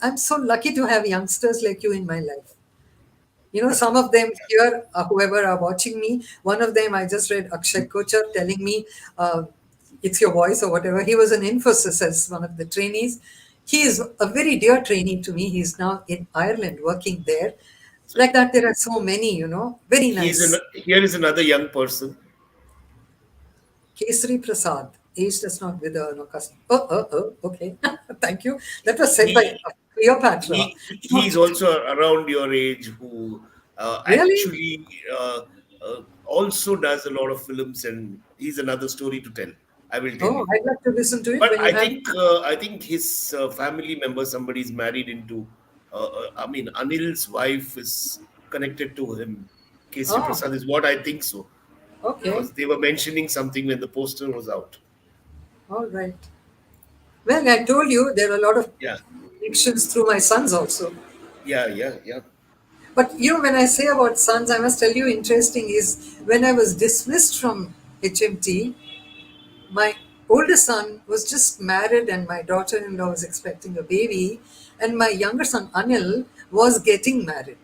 I'm so lucky to have youngsters like you in my life. Some of them here, whoever are watching me, one of them I just read Akshay Kochar telling me, uh, it's your voice or whatever. He was an Infosys as one of the trainees. He is a very dear trainee to me. He's now in Ireland working there. So Like that, there are so many, very nice. here is another young person. Kesari Prasad, age does not wither, no custom. Okay. Thank you. That was said by He Cleopatra. he's also around your age who Really? actually also does a lot of films, and he's another story to tell. I will tell Oh, you. I'd like to listen to it But when you have. I think his family member, somebody's married into. I mean, Anil's wife is connected to him. Kesri Oh, Prasad is what I think so, okay. because they were mentioning something when the poster was out. All right. Well, I told you there are a lot of Yeah, connections through my sons also. yeah, yeah, yeah. But when I say about sons, I must tell you, interesting is when I was dismissed from HMT, my older son was just married and my daughter-in-law was expecting a baby, and my younger son Anil was getting married.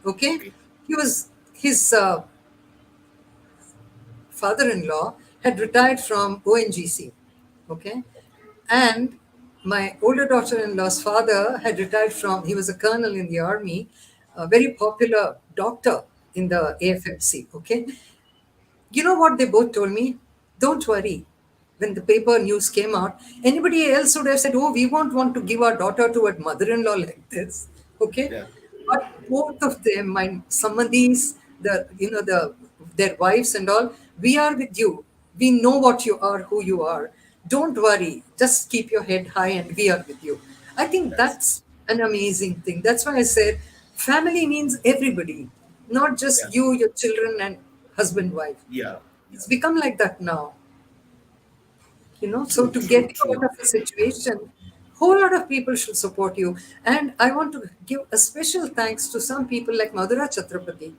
Okay, Okay, his father-in-law had retired from ONGC. Okay, and my older daughter-in-law's father had retired from. He was a colonel in the army, a very popular doctor in the AFMC. Okay, you know what they both told me? Don't worry. When the paper news came out, anybody else would have said, "Oh, we won't want to give our daughter to a mother-in-law like this." Okay, yeah, but both of them, my samadhis, their wives and all, we are with you. We know what you are, who you are. Don't worry. Just keep your head high, and we are with you. I think that's that's an amazing thing. That's why I said family means everybody, not yeah, just you, your children, and husband, wife. yeah, yeah. It's become like that now. So True, to true, get you true. out of a situation, whole lot of people should support you. And I want to give a special thanks to some people like Madhura Chatrapati.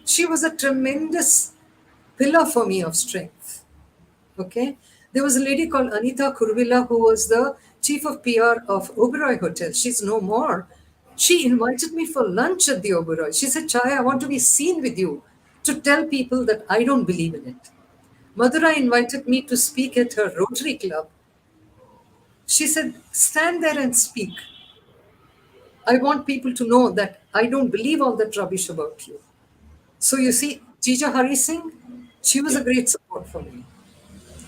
She was a tremendous pillar for me of strength. Okay. There was a lady called Anita Kurvila who was the chief of PR of Oberoi Hotel. She's no more. She invited me for lunch at the Oberoi. She said, Chaya, I want to be seen with you to tell people that I don't believe in it. Madhura invited me to speak at her Rotary Club. She said, stand there and speak. I want people to know that I don't believe all that rubbish about you. So you see, Jija Hari Singh, she was Yeah, a great support for me.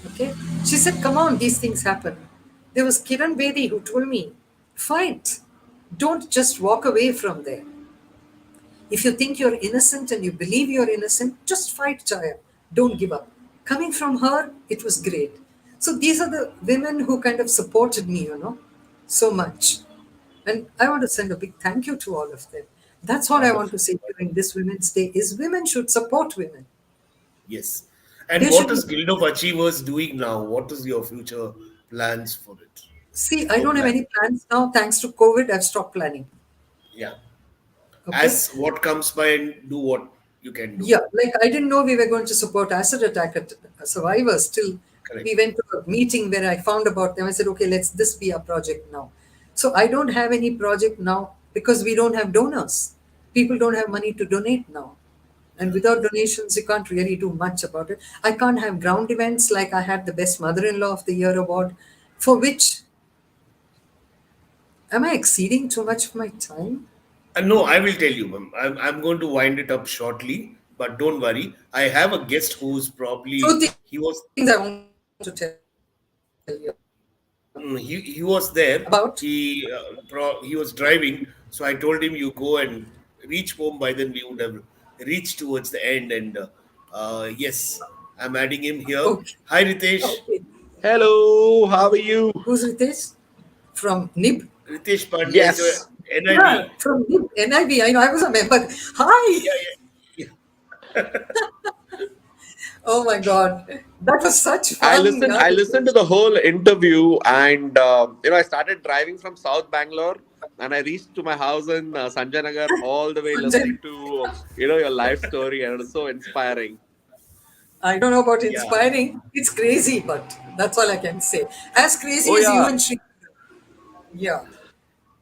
Okay. She said, come on, these things happen. There was Kiran Bedi who told me, fight. Don't just walk away from there. If you think you're innocent and you believe you're innocent, just fight, Chaya. Don't give up. Coming from her, it was great. So these are the women who kind of supported me, so much. And I want to send a big thank you to all of them. That's what I want to wonderful. say during this Women's Day is women should support women. Yes. And There what should be. is Guild of Achievers doing now? What is your future plans for it? See, I Your don't have plan? any plans now. Thanks to COVID, I've stopped planning. Yeah. Okay. As what comes by and do what you can do. Yeah, like I didn't know we were going to support acid attack survivors till we Correct. went to a meeting where I found about them. I said, okay, let's this be our project now. So I don't have any project now because we don't have donors. People don't have money to donate now. And without donations, you can't really do much about it. I can't have ground events like I had the Best Mother in Law of the Year award, for which, am I exceeding too much of my time? No, I will tell you, ma'am. I'm going to wind it up shortly, but don't worry. I have a guest who's Two probably, things I he want was, to tell you he was there. about. He was driving, so I told him, you go and reach home. By then, we would have reached towards the end. And yes, I'm adding him here. Okay. Hi, Ritesh. Okay. Hello, how are you? Who's Ritesh? From NIB? Ritesh Pandya is a Yes, Yeah, NIB. from NIB. NIB. I know, I was a member. Hi. Yeah, yeah, Oh my God. That was such I fun. listened. Yeah, I listened to the whole interview, and I started driving from South Bangalore, and I reached to my house in Sanjay Nagar, all the way Sanjay. listening to your life story, and it was so inspiring. I don't know about yeah. inspiring. It's crazy, but that's all I can say. As crazy Oh as you yeah, and Sri. Yeah.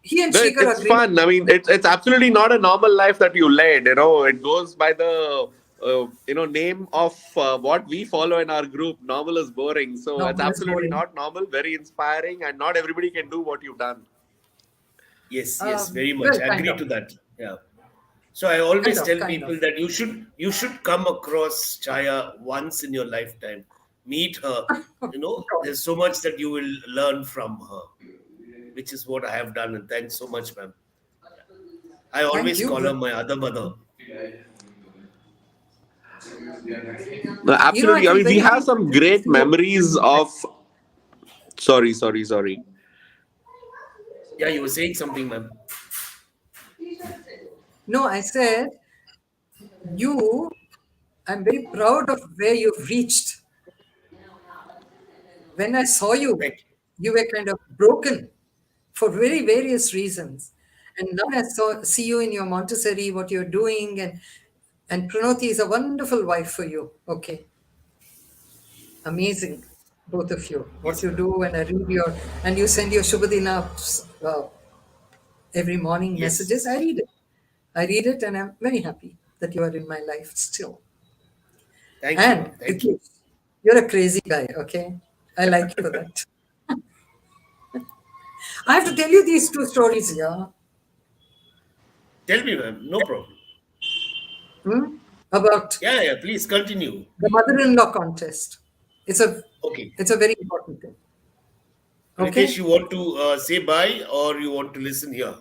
He and no, Shrikar are it's great. fun. I mean, it's absolutely not a normal life that you led. It goes by the name of what we follow in our group. Normal is boring, so it's Normal is absolutely boring. not normal. Very inspiring, and not everybody can do what you've done. Yes, yes, very much. Well, I kind agree of. to that. Yeah. So I Kind always of. tell Kind of. people that you should come across Chaya once in your lifetime. Meet her. Oh, God. There's so much that you will learn from her, which is what I have done. And thanks so much, ma'am. I Thank always you, call her brother. my other mother. No, I absolutely. I feel mean, we very have happy some to great see you. memories of. Sorry, sorry, sorry. Yeah, you were saying something, ma'am. No, I said, you, I'm very proud of where you've reached. When I saw you, Thank you. you were kind of broken for very various reasons. And now I see you in your Montessori, what you're doing, and Pranoti is a wonderful wife for you. Okay, amazing, both of you. What Yes, you ma'am. do, and I read your, and you send your Shubhadina every morning Yes. messages. I read it, and I'm very happy that you are in my life still. Thank you, And ma'am. Thank you. Ritesh, you're a crazy guy. Okay, I like you for that. I have to tell you these two stories here. Tell me, ma'am. No problem. Hmm? About Yeah, yeah. Please continue. the mother-in-law contest. It's a Okay. it's a very important thing. Ritesh, Okay? you want to say bye or you want to listen here?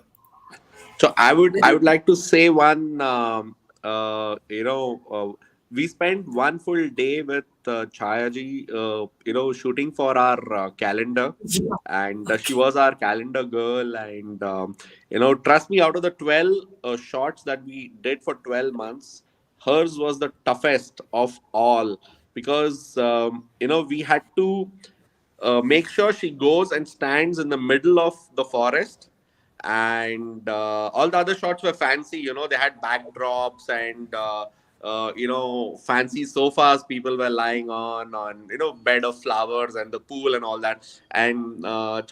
So I would Very like to say one. We spent one full day with Chaya ji, shooting for our calendar, yeah. and she Okay. was our calendar girl. And trust me, out of the 12 shots that we did for 12 months, hers was the toughest of all because we had to make sure she goes and stands in the middle of the forest, and all the other shots were fancy. They had backdrops and fancy sofas people were lying on bed of flowers and the pool and all that. And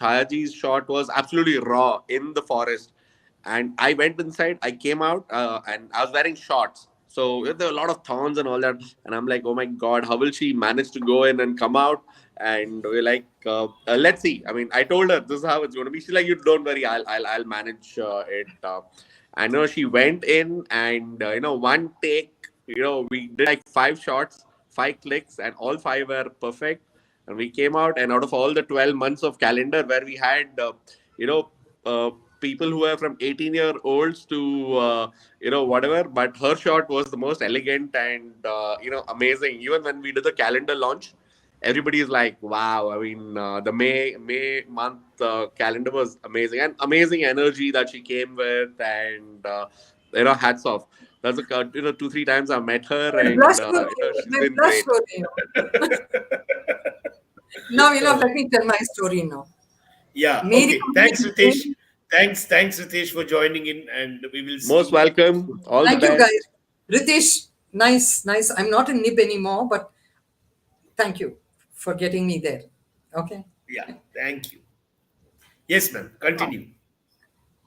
Chayaji's shot was absolutely raw in the forest, and I went inside. I came out, and I was wearing shorts. So there were a lot of thorns and all that. And I'm like, oh my God, how will she manage to go in and come out? And we're like, let's see. I mean, I told her this is how it's going to be. She's like, you don't worry, I'll manage it. I know she went in, and one take. We did like 5 shots, 5 clicks, and all 5 were perfect. And we came out, and out of all the 12 months of calendar, where we had you know uh, people who were from 18-year-olds to whatever, but her shot was the most elegant and amazing. Even when we did the calendar launch, everybody is like, wow. I mean, the May month calendar was amazing, and amazing energy that she came with. And hats off. That's 2-3 times I met her, My and blush will she's my been blush great. will Now let me tell my story now. Yeah, Mary okay. Thanks, Comedy Ritesh. Thanks, Ritesh, for joining in, and we will see Most you. welcome. All the Thank you guys. best. Ritesh, nice, nice. I'm not in NIB anymore, but thank you for getting me there. Okay. Yeah, thank you. Yes, ma'am. Continue.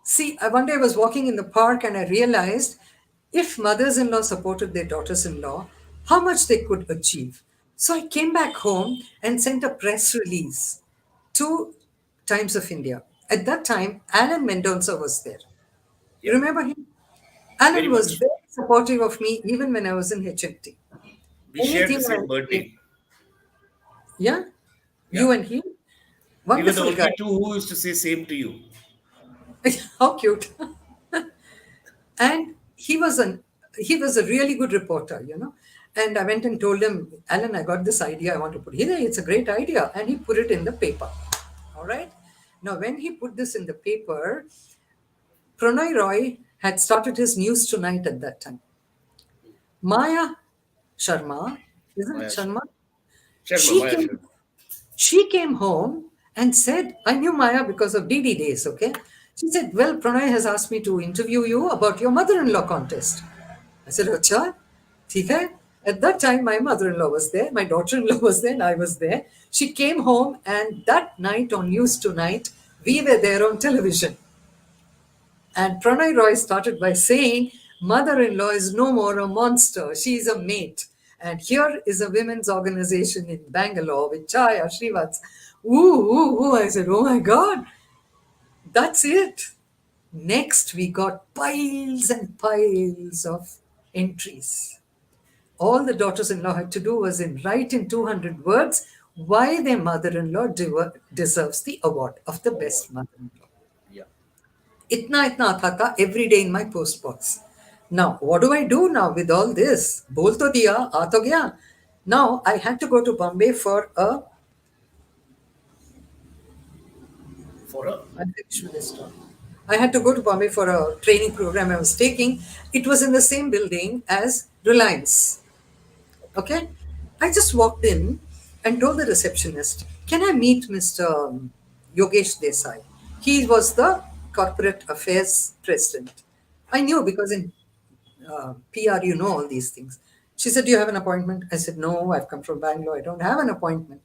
See, one day I was walking in the park and I realized if mothers in law supported their daughters in law, how much they could achieve. So I came back home and sent a press release to Times of India. At that time, Alan Mendonça was there. You Yeah, remember him? Alan very was much. very supportive of me even when I was in HMT. We shared the Anything I same would say, birthday. yeah, Yeah, you and he, we were the wonderful guy. only two who used to say same to you. How cute. And he was a really good reporter. And I went and told him, Alan, I got this idea I want to put here. It's a great idea. And he put it in the paper. All right. Now, when he put this in the paper, Pranay Roy had started his News Tonight at that time. Maya Sharma, isn't it Maya Sharma. Sharma? Sharma, She Maya came, Sharma. she came home and said, I knew Maya because of DD days, okay? She said, well, Pranay has asked me to interview you about your mother-in-law contest. I said, Acha, theek hai? At that time, my mother-in-law was there, my daughter-in-law was there, and I was there. She came home, and that night on News Tonight, we were there on television. And Pranay Roy started by saying, mother in law is no more a monster, she is a mate. And here is a women's organization in Bangalore with Chaya, Srivatsa. Ooh, ooh, ooh. I said, oh my God, that's it. Next, we got piles and piles of entries. All the daughters in law had to do was write in 200 words why their mother in law deserves the award of the Oh, wow. best mother in law. Yeah. इतना इतना आता था every day in my post box. Now, what do I do now with all this? बोल तो दिया, आ तो गया. Now, I had to go to Bombay for a. For her. I finished with this talk. I had to go to Bombay for a training program I was taking. It was in the same building as Reliance. Okay. Okay. I just walked in and told the receptionist, can I meet Mr. Yogesh Desai? He was the corporate affairs president. I knew because in PR, you know all these things. She said, do you have an appointment? I said, no, I've come from Bangalore. I don't have an appointment.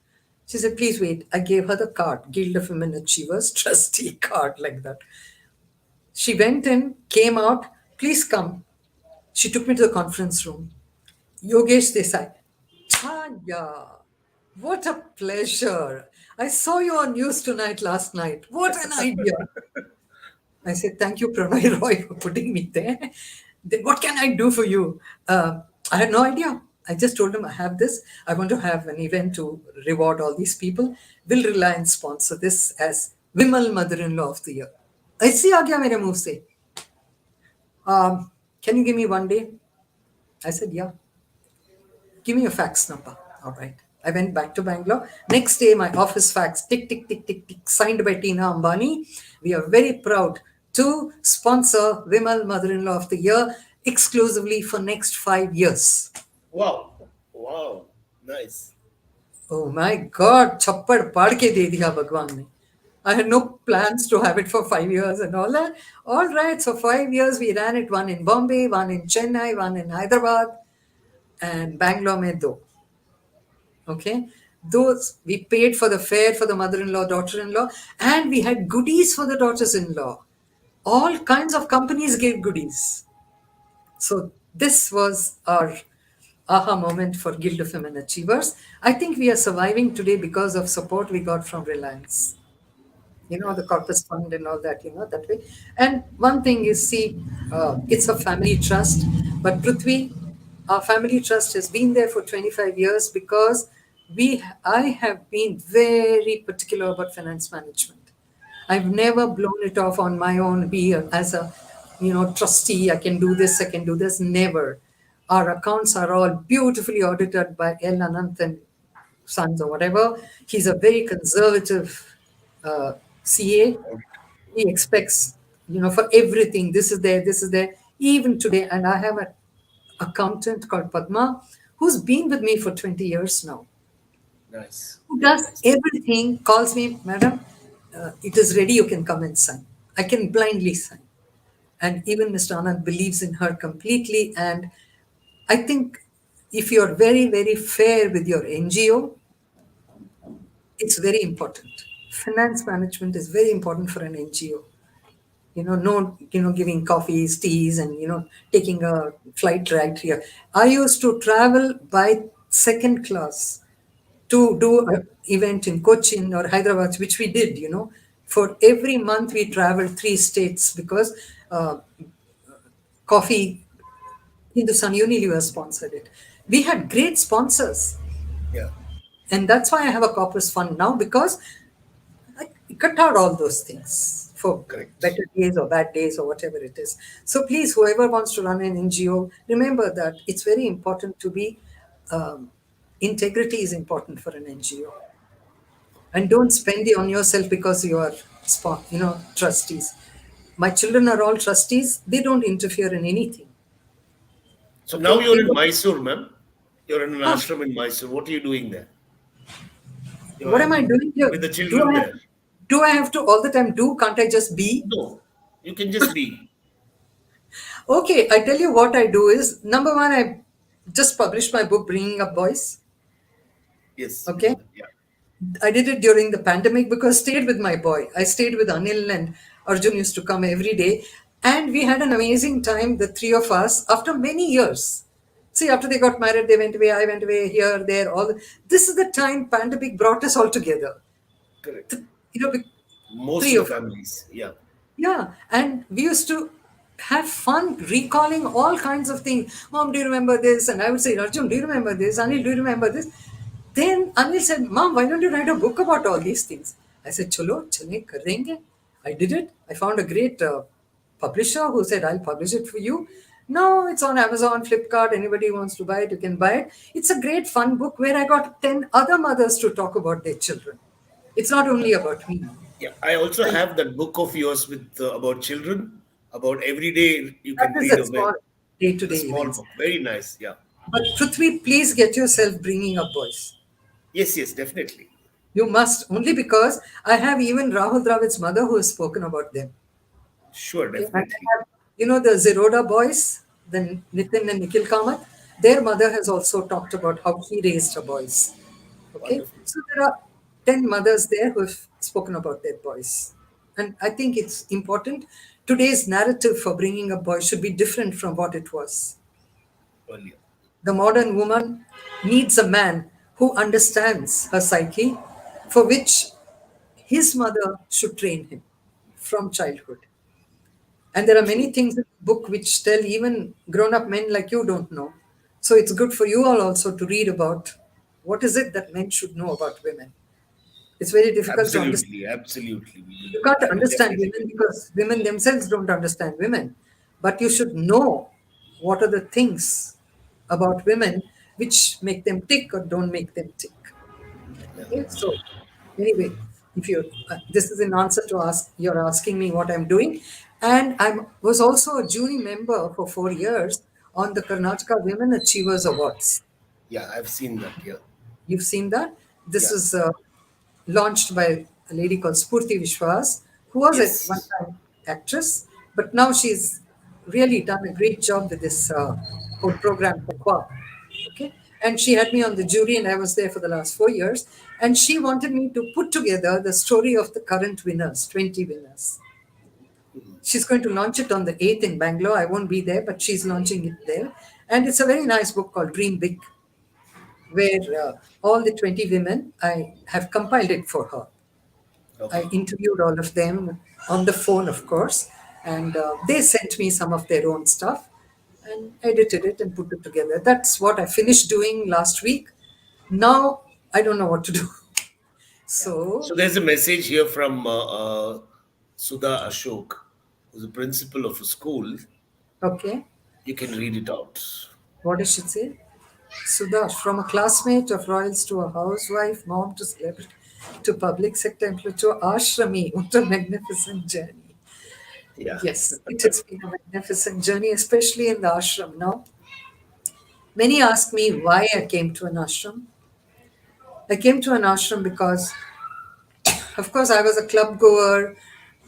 She said, please wait. I gave her the card, Guild of Women Achievers trustee card, like that. She went in, came out, please come. She took me to the conference room. Yogesh Desai. Chaya, what a pleasure. I saw you on news tonight last night. What an idea. I said, thank you, Pranay Roy, for putting me there. Then what can I do for you? I had no idea. I just told him, I have this. I want to have an event to reward all these people. Will Reliance sponsor this as Vimal Mother-in-law of the Year? ऐसे आ गया मेरे मुंह से. Can you give me one day? I said, yeah. Give me your fax number. All right. I went back to Bangalore. Next day, my office fax, tick, tick, tick, tick, tick, signed by Tina Ambani. We are very proud to sponsor Vimal Mother-in-Law of the Year exclusively for next 5 years. Wow. Wow. Nice. Oh my God, chappad paad ke de diya Bhagwan ne. I had no plans to have it for 5 years and all that. All right, so 5 years we ran it, one in Bombay, one in Chennai, one in Hyderabad, and Bangalore mein do. Okay. Those we paid for the fare for the mother-in-law, daughter-in-law, and we had goodies for the daughters-in-law. All kinds of companies gave goodies. So this was our aha moment for Guild of Women Achievers. I think we are surviving today because of support we got from Reliance. Yeah. The corpus fund and all that, that way. And one thing is, see, it's a family trust, but Prithvi, our family trust has been there for 25 years because I have been very particular about finance management. I've never blown it off on my own, as a, trustee, I can do this, I can do this, never. Our accounts are all beautifully audited by L. Anant and Sons or whatever. He's a very conservative CA. He expects, for everything, this is there, this is there. Even today, and I have an accountant called Padma who's been with me for 20 years now, Nice. who Very does nice. everything, calls me, madam, it is ready, you can come and sign. I can blindly sign. And even Mr. Anand believes in her completely. And I think if you're very, very fair with your NGO, it's very important. Finance management is very important for an NGO. no, giving coffees, teas, and taking a flight right here. I used to travel by second class to do an event in Cochin or Hyderabad, which we did. For every month we traveled 3 states because uh, coffee, Hindustan Unilever sponsored it. We had great sponsors, Yeah, and that's why I have a corpus fund now, because I cut out all those things for correct. better days or bad days or whatever it is. So please, whoever wants to run an NGO, remember that it's very important to be, um, integrity is important for an NGO. And don't spend it on yourself because you are, trustees. My children are all trustees. They don't interfere in anything. So now Okay. you're in Mysore, ma'am. You're in an Huh, ashram in Mysore. What are you doing there? what You're am I doing here? with the Do children I there. do I have to all the time do? Can't I just be? No, you can just be. Okay, I tell you what I do is, number one, I just published my book, Bringing Up Boys. Yes, we know Okay, that. Yeah, I did it during the pandemic because I stayed with my boy. I stayed with Anil, and Arjun used to come every day. And we had an amazing time, the three of us, after many years. See, after they got married, they went away, I went away, here, there, all. This is the time pandemic brought us all together. correct. Th- You know, be- Most Three of the of us. families. Yeah, Yeah, and we used to have fun recalling all kinds of things. Mom, do you remember this? And I would say, Arjun, do you remember this? Anil, do you remember this? Then Anil said, Mom, why don't you write a book about all these things? I said, Chalo, chale, kar denge. I did it. I found a great publisher who said, I'll publish it for you. Now it's on Amazon, Flipkart. Anybody who wants to buy it, you can buy it. It's a great fun book where I got 10 other mothers to talk about their children. It's not only about me. yeah. I also And have that book of yours with about children. About every day you that can is read a small day to a day small events. book. Very nice. Yeah. But Prithvi, please get yourself bringing up boys. Yes, yes, definitely. You must, only because I have even Rahul Dravid's mother who has spoken about them. Sure, Okay. And I definitely. have, the Zeroda boys, the Nitin and Nikhil Kamath, their mother has also talked about how she raised her boys. Okay. Wonderful. So there are 10 mothers there who have spoken about their boys. And I think it's important. Today's narrative for bringing up boys should be different from what it was. Earlier. The modern woman needs a man who understands her psyche, for which his mother should train him from childhood. And there are many True. things in the book which tell even grown up men like you don't know. So it's good for you all also to read about what is it that men should know about women. It's very difficult to understand. Absolutely, absolutely. We You will. can't I will understand definitely women get. because women themselves don't understand women. But you should know what are the things about women which make them tick or don't make them tick. Yeah. Okay, so anyway, if you this is an answer to ask you're asking me what I'm doing, and I was also a jury member for 4 years on the Karnataka Women Achievers Awards. Yeah, I've seen that. Yeah. You've seen that. This Yeah. is launched by a lady called Spurti Vishwas, who was at one Yes. time actress, but now she's really done a great job with this whole program for Qua. Okay, and she had me on the jury, and I was there for the last 4 years. And she wanted me to put together the story of the current winners, 20 winners. She's going to launch it on the 8th in Bangalore. I won't be there, but she's launching it there. And it's a very nice book called Dream Big, where all the 20 women, I have compiled it for her. I Okay. interviewed all of them on the phone, of course, and they sent me some of their own stuff and edited it and put it together. That's what I finished doing last week. Now I don't know what to do. Yeah. So So, there's a message here from Sudha Ashok, who's the principal of a school. okay, You can read it out. what does she say? Sudha, from a classmate of royals to a housewife, mom to celebrity, to public sector employee to ashrami. What a magnificent journey. Yeah. Yes, it has been a magnificent journey, especially in the ashram. Now, many ask me why I came to an ashram. I came to an ashram because, of course, I was a club goer,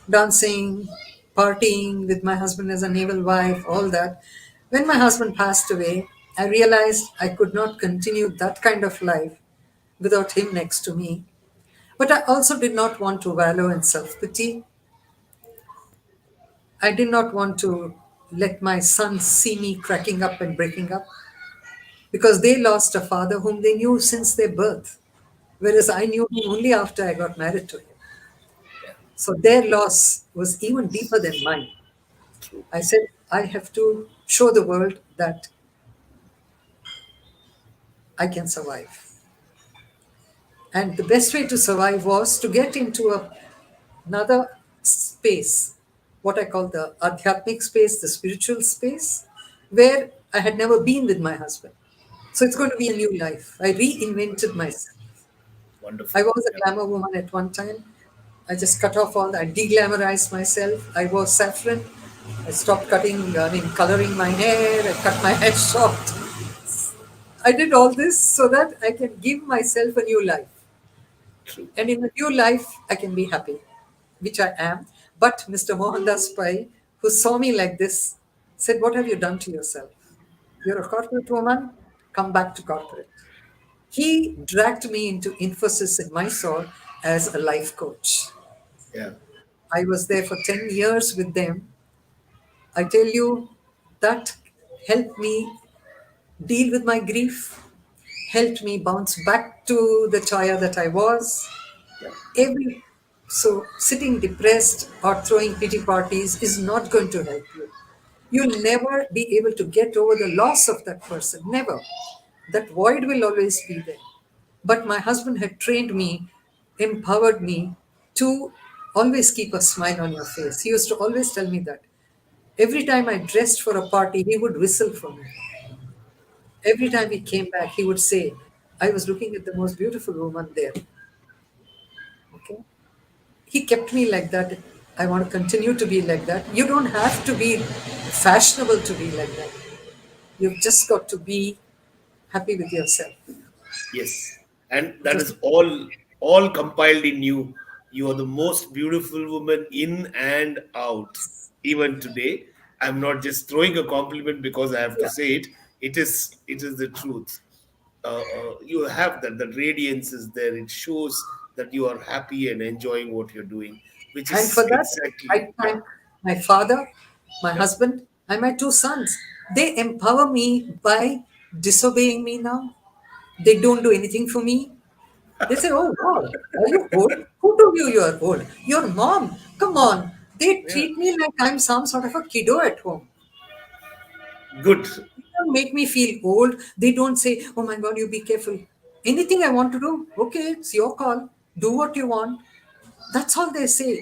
dancing, partying with my husband as a naval wife, all that. When my husband passed away, I realized I could not continue that kind of life without him next to me. But I also did not want to wallow in self pity. I did not want to let my sons see me cracking up and breaking up because they lost a father whom they knew since their birth, whereas I knew him only after I got married to him. Yeah. So their loss was even deeper than mine. True. I said, I have to show the world that I can survive. And the best way to survive was to get into another space, what I call the adhyatmic space, the spiritual space, where I had never been with my husband. So it's going to be a new life. I reinvented myself. I Wonderful. was a Yeah. glamour woman at one time. I just cut off all that. I de-glamorized myself. I wore saffron. I stopped coloring my hair. I cut my hair short. I did all this so that I can give myself a new life. True. And in a new life, I can be happy, which I am. But Mr. Mohandas Pai, who saw me like this, said, "What have you done to yourself? You're a corporate woman, come back to corporate." He dragged me into Infosys in Mysore as a life coach. Yeah. I was there for 10 years with them. I tell you, that helped me deal with my grief, helped me bounce back to the Chaya that I was. Yeah. Every so sitting depressed or throwing pity parties is not going to help you. You'll never be able to get over the loss of that person. Never. That void will always be there. But my husband had trained me, empowered me to always keep a smile on your face. He used to always tell me that. Every time I dressed for a party, he would whistle for me. Every time he came back, he would say, I was looking at the most beautiful woman there. Okay. He kept me like that. I want to continue to be like that. You don't have to be fashionable to be like that. You've just got to be happy with yourself. Yes, and that Just is all compiled in you. You are the most beautiful woman in and out. Even today, I'm not just throwing a compliment because I have to yeah. say it. It is the truth. You have that. The radiance is there. It shows that you are happy and enjoying what you're doing, which And for is that, exactly, I yeah, thank my father, my yeah, husband, and my two sons. They empower me by disobeying me now. They don't do anything for me. They say, "Oh God, are you old? Who told you you are old? Your mom. Come on." They yeah. treat me like I'm some sort of a kiddo at home. Good. They don't make me feel old. They don't say, "Oh my God, you be careful." Anything I want to do, okay, it's your call. Do what you want. That's all they say.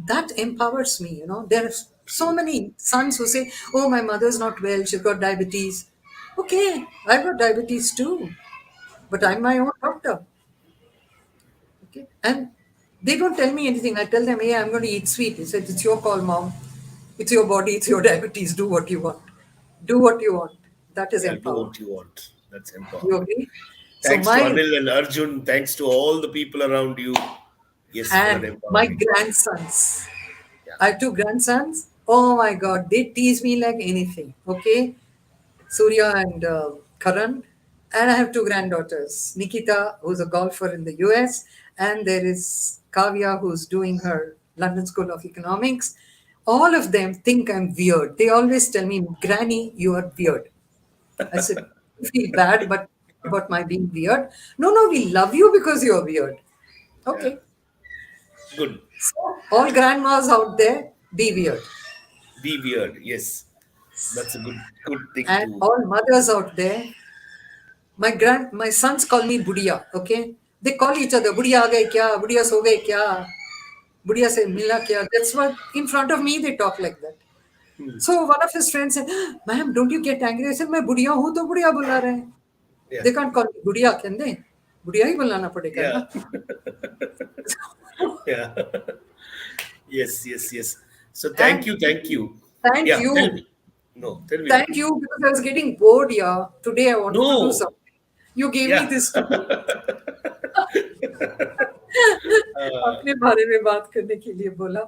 That empowers me. There are so True. many sons who say, "Oh, my mother's not well. She's got diabetes." Okay, I've got diabetes too, but I'm my own doctor. Okay, and they don't tell me anything. I tell them, "Hey, I'm going to eat sweet." He said, "It's your call, mom. It's your body. It's your diabetes. Do what you want. Do what you want." That is Yeah, do empowerment. what you want. That's You empowerment. agree? So Thanks to my Anil and Arjun. Thanks to all the people around you. Yes, for that and my empowerment. grandsons. Yeah. I have two grandsons. Oh my God, they tease me like anything. Okay, Surya and Karan. And I have two granddaughters, Nikita, who's a golfer in the US, and there is Kavya, who's doing her London School of Economics. All of them think I'm weird. They always tell me, "Granny, you are weird." I said, "You feel bad but about my being weird?" "No, no, we love you because you're weird." Yeah. Okay. Good. So, all grandmas out there, be weird. Be weird. Yes. That's a good thing And to. all mothers out there, my sons call me Budia, okay? They call each other, "Budia aa gaye kya? Budia so gaye kya? Budia se mila kya?" That's what, in front of me, they talk like that. Hmm. So one of his friends said, "Ma'am, don't you get angry?" I said, "मैं बुढ़िया हूँ तो बुढ़िया बुला रहे हैं." Yeah. They can't call me बुढ़िया, can they? बुढ़िया ही बुलाना पड़ेगा Yeah. ना. Yeah. Yes. Yes. Yes. So thank And you. Thank you. thank Yeah. Tell you. me. No. Tell me. Thank you, because I was getting bored, yeah. Today I wanted to do No. something. You gave me Yeah. this to do. अपने बारे में बात करने के लिए बोला.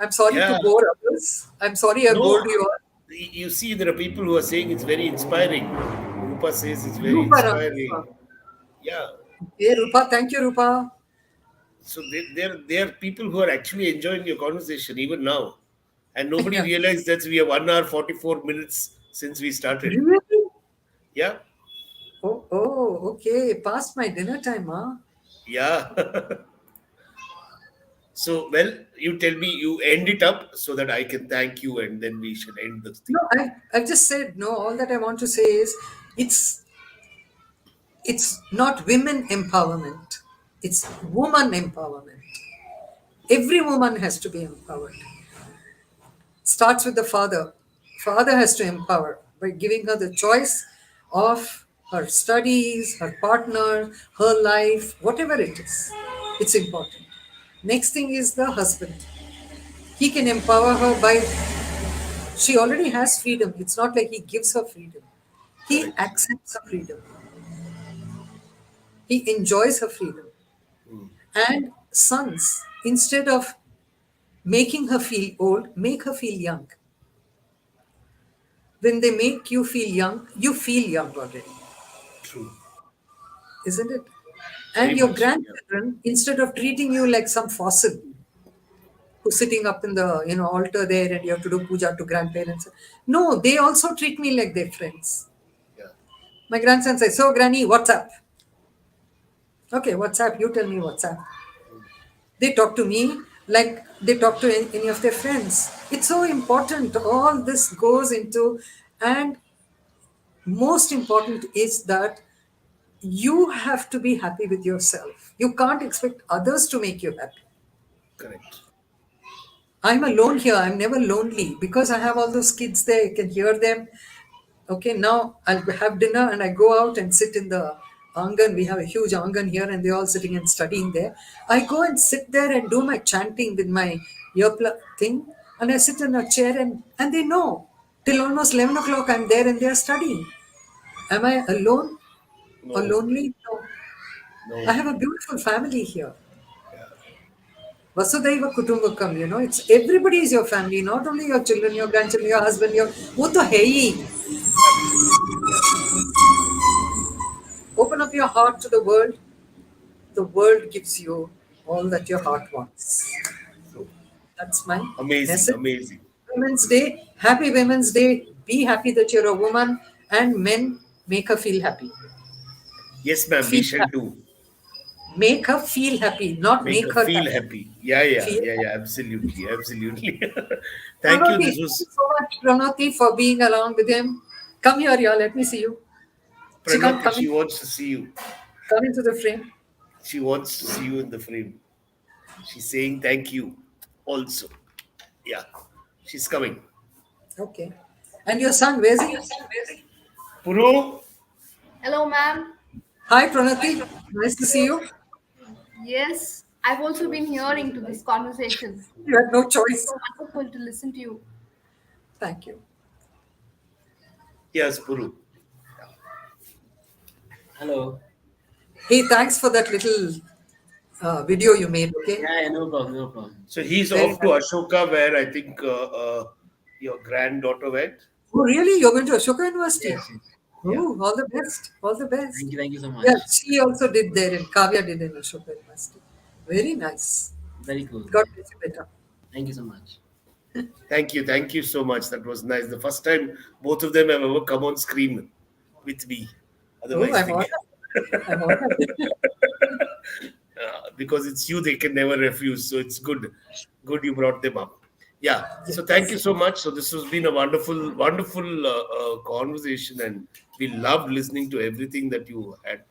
I'm sorry to Yeah. bore others. I'm sorry I No. bored you all. You see, there are people who are saying it's very inspiring. Rupa says it's very Rupa inspiring. Rama. Yeah. Hey, Rupa, thank you, Rupa. So there are people who are actually enjoying your conversation even now. And nobody Yeah. realized that we are 1 hour 44 minutes since we started. Really? Yeah, Okay. Past my dinner time, huh? yeah. So, well, you tell me, you end it up so that I can thank you, and then we shall end this thing. No, I just said no. All that I want to say is it's it's not women empowerment. It's woman empowerment. Every woman has to be empowered. Starts with the father. Father has to empower by giving her the choice of her studies, her partner, her life, whatever it is. It's important. Next thing is the husband. He can empower her by, she already has freedom. It's not like he gives her freedom. He Correct. accepts her freedom. He enjoys her freedom. Mm, And sons, instead of making her feel old, make her feel young. When they make you feel young already, true. isn't it? Very And your much. Yeah. grandchildren, instead of treating you like some fossil who's sitting up in the altar there and you have to do puja to grandparents, no, they also treat me like their friends. Yeah. My grandson says, "So, Granny, what's up?" Okay, what's up? You tell me what's up. They talk to me like they talk to any of their friends. It's so important. All this goes into, and most important is that you have to be happy with yourself. You can't expect others to make you happy. Correct. I'm alone here. I'm never lonely because I have all those kids there. I can hear them. Okay, now I'll have dinner and I go out and sit in the angan. We have a huge angan here and they're all sitting and studying there. I go and sit there and do my chanting with my earplug thing, and I sit in a chair, and they know. Till almost 11 o'clock I'm there and they're studying. Am I alone or No, lonely? No. I no. have a beautiful family here. Yeah. Vasudhaiva Kutumbakam, it's everybody is your family, not only your children, your grandchildren, your husband, your. वो तो है ही. Absolutely. Yeah. Open up your heart to the world gives you all that your True. heart wants. True. That's my Amazing. message. Amazing. Women's Day, happy Women's Day. Be happy that you're a woman, and men, make her feel happy. Yes, ma'am. We Feel shall happy. do. Make her feel happy, not Make make her her feel happy. happy. Yeah, yeah, Feel yeah, yeah. happy. Absolutely. Absolutely. Thank you. Pranoti, This thank you was so much, Pranoti, for being along with him. Come here, y'all. Let me see you. She can't Pranati. come She in. wants to see you. Come into the frame. She wants to see you in the frame. She's saying thank you also. Yeah. She's coming. Okay. And your son, where's he? Puru, Hello, ma'am. Hi, Pranati. Nice to see you. Yes, I've also been hearing to this conversation. You had no It's choice. so wonderful to listen to you. Thank you. yes, Puru. Hello. Hey, thanks for that little video you made. Okay. Yeah, yeah, no problem, no problem. So he's Very off to nice. Ashoka, where I think your granddaughter went. Oh, really? You're going to Ashoka University? Yes, yes. Yeah. Oh, all the best. All the best. Thank you so Yeah, much. she also did there, and Kavya did in Ashoka University. Very nice. Very cool. God bless you better. Thank you so much. Thank you. Thank you so much. That was nice. The first time both of them have ever come on screen with me. Oh, Otherwise, I'm they honored. I'm honored. because it's you, they can never refuse. So it's good. Good you brought them up. Yeah. So thank Yes. you so much. So this has been a wonderful, wonderful conversation, and we loved listening to everything that you had.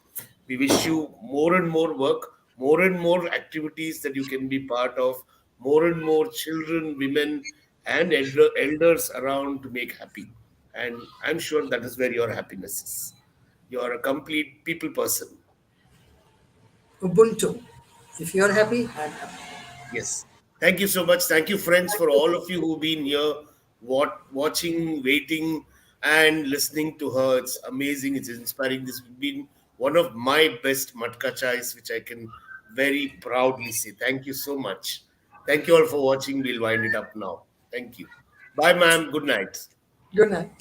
We wish you more and more work, more and more activities that you can be part of, more and more children, women, and elders around to make happy. And I'm sure that is where your happiness is. You are a complete people person. Ubuntu. If you're happy, I'm happy. Yes. Thank you so much. Thank you, friends, Thank for you. all of you who've been here, watching, waiting, and listening to her. It's amazing. It's inspiring. This has been one of my best Matka chais, which I can very proudly say. Thank you so much. Thank you all for watching. We'll wind it up now. Thank you. Bye, ma'am. Good night. Good night.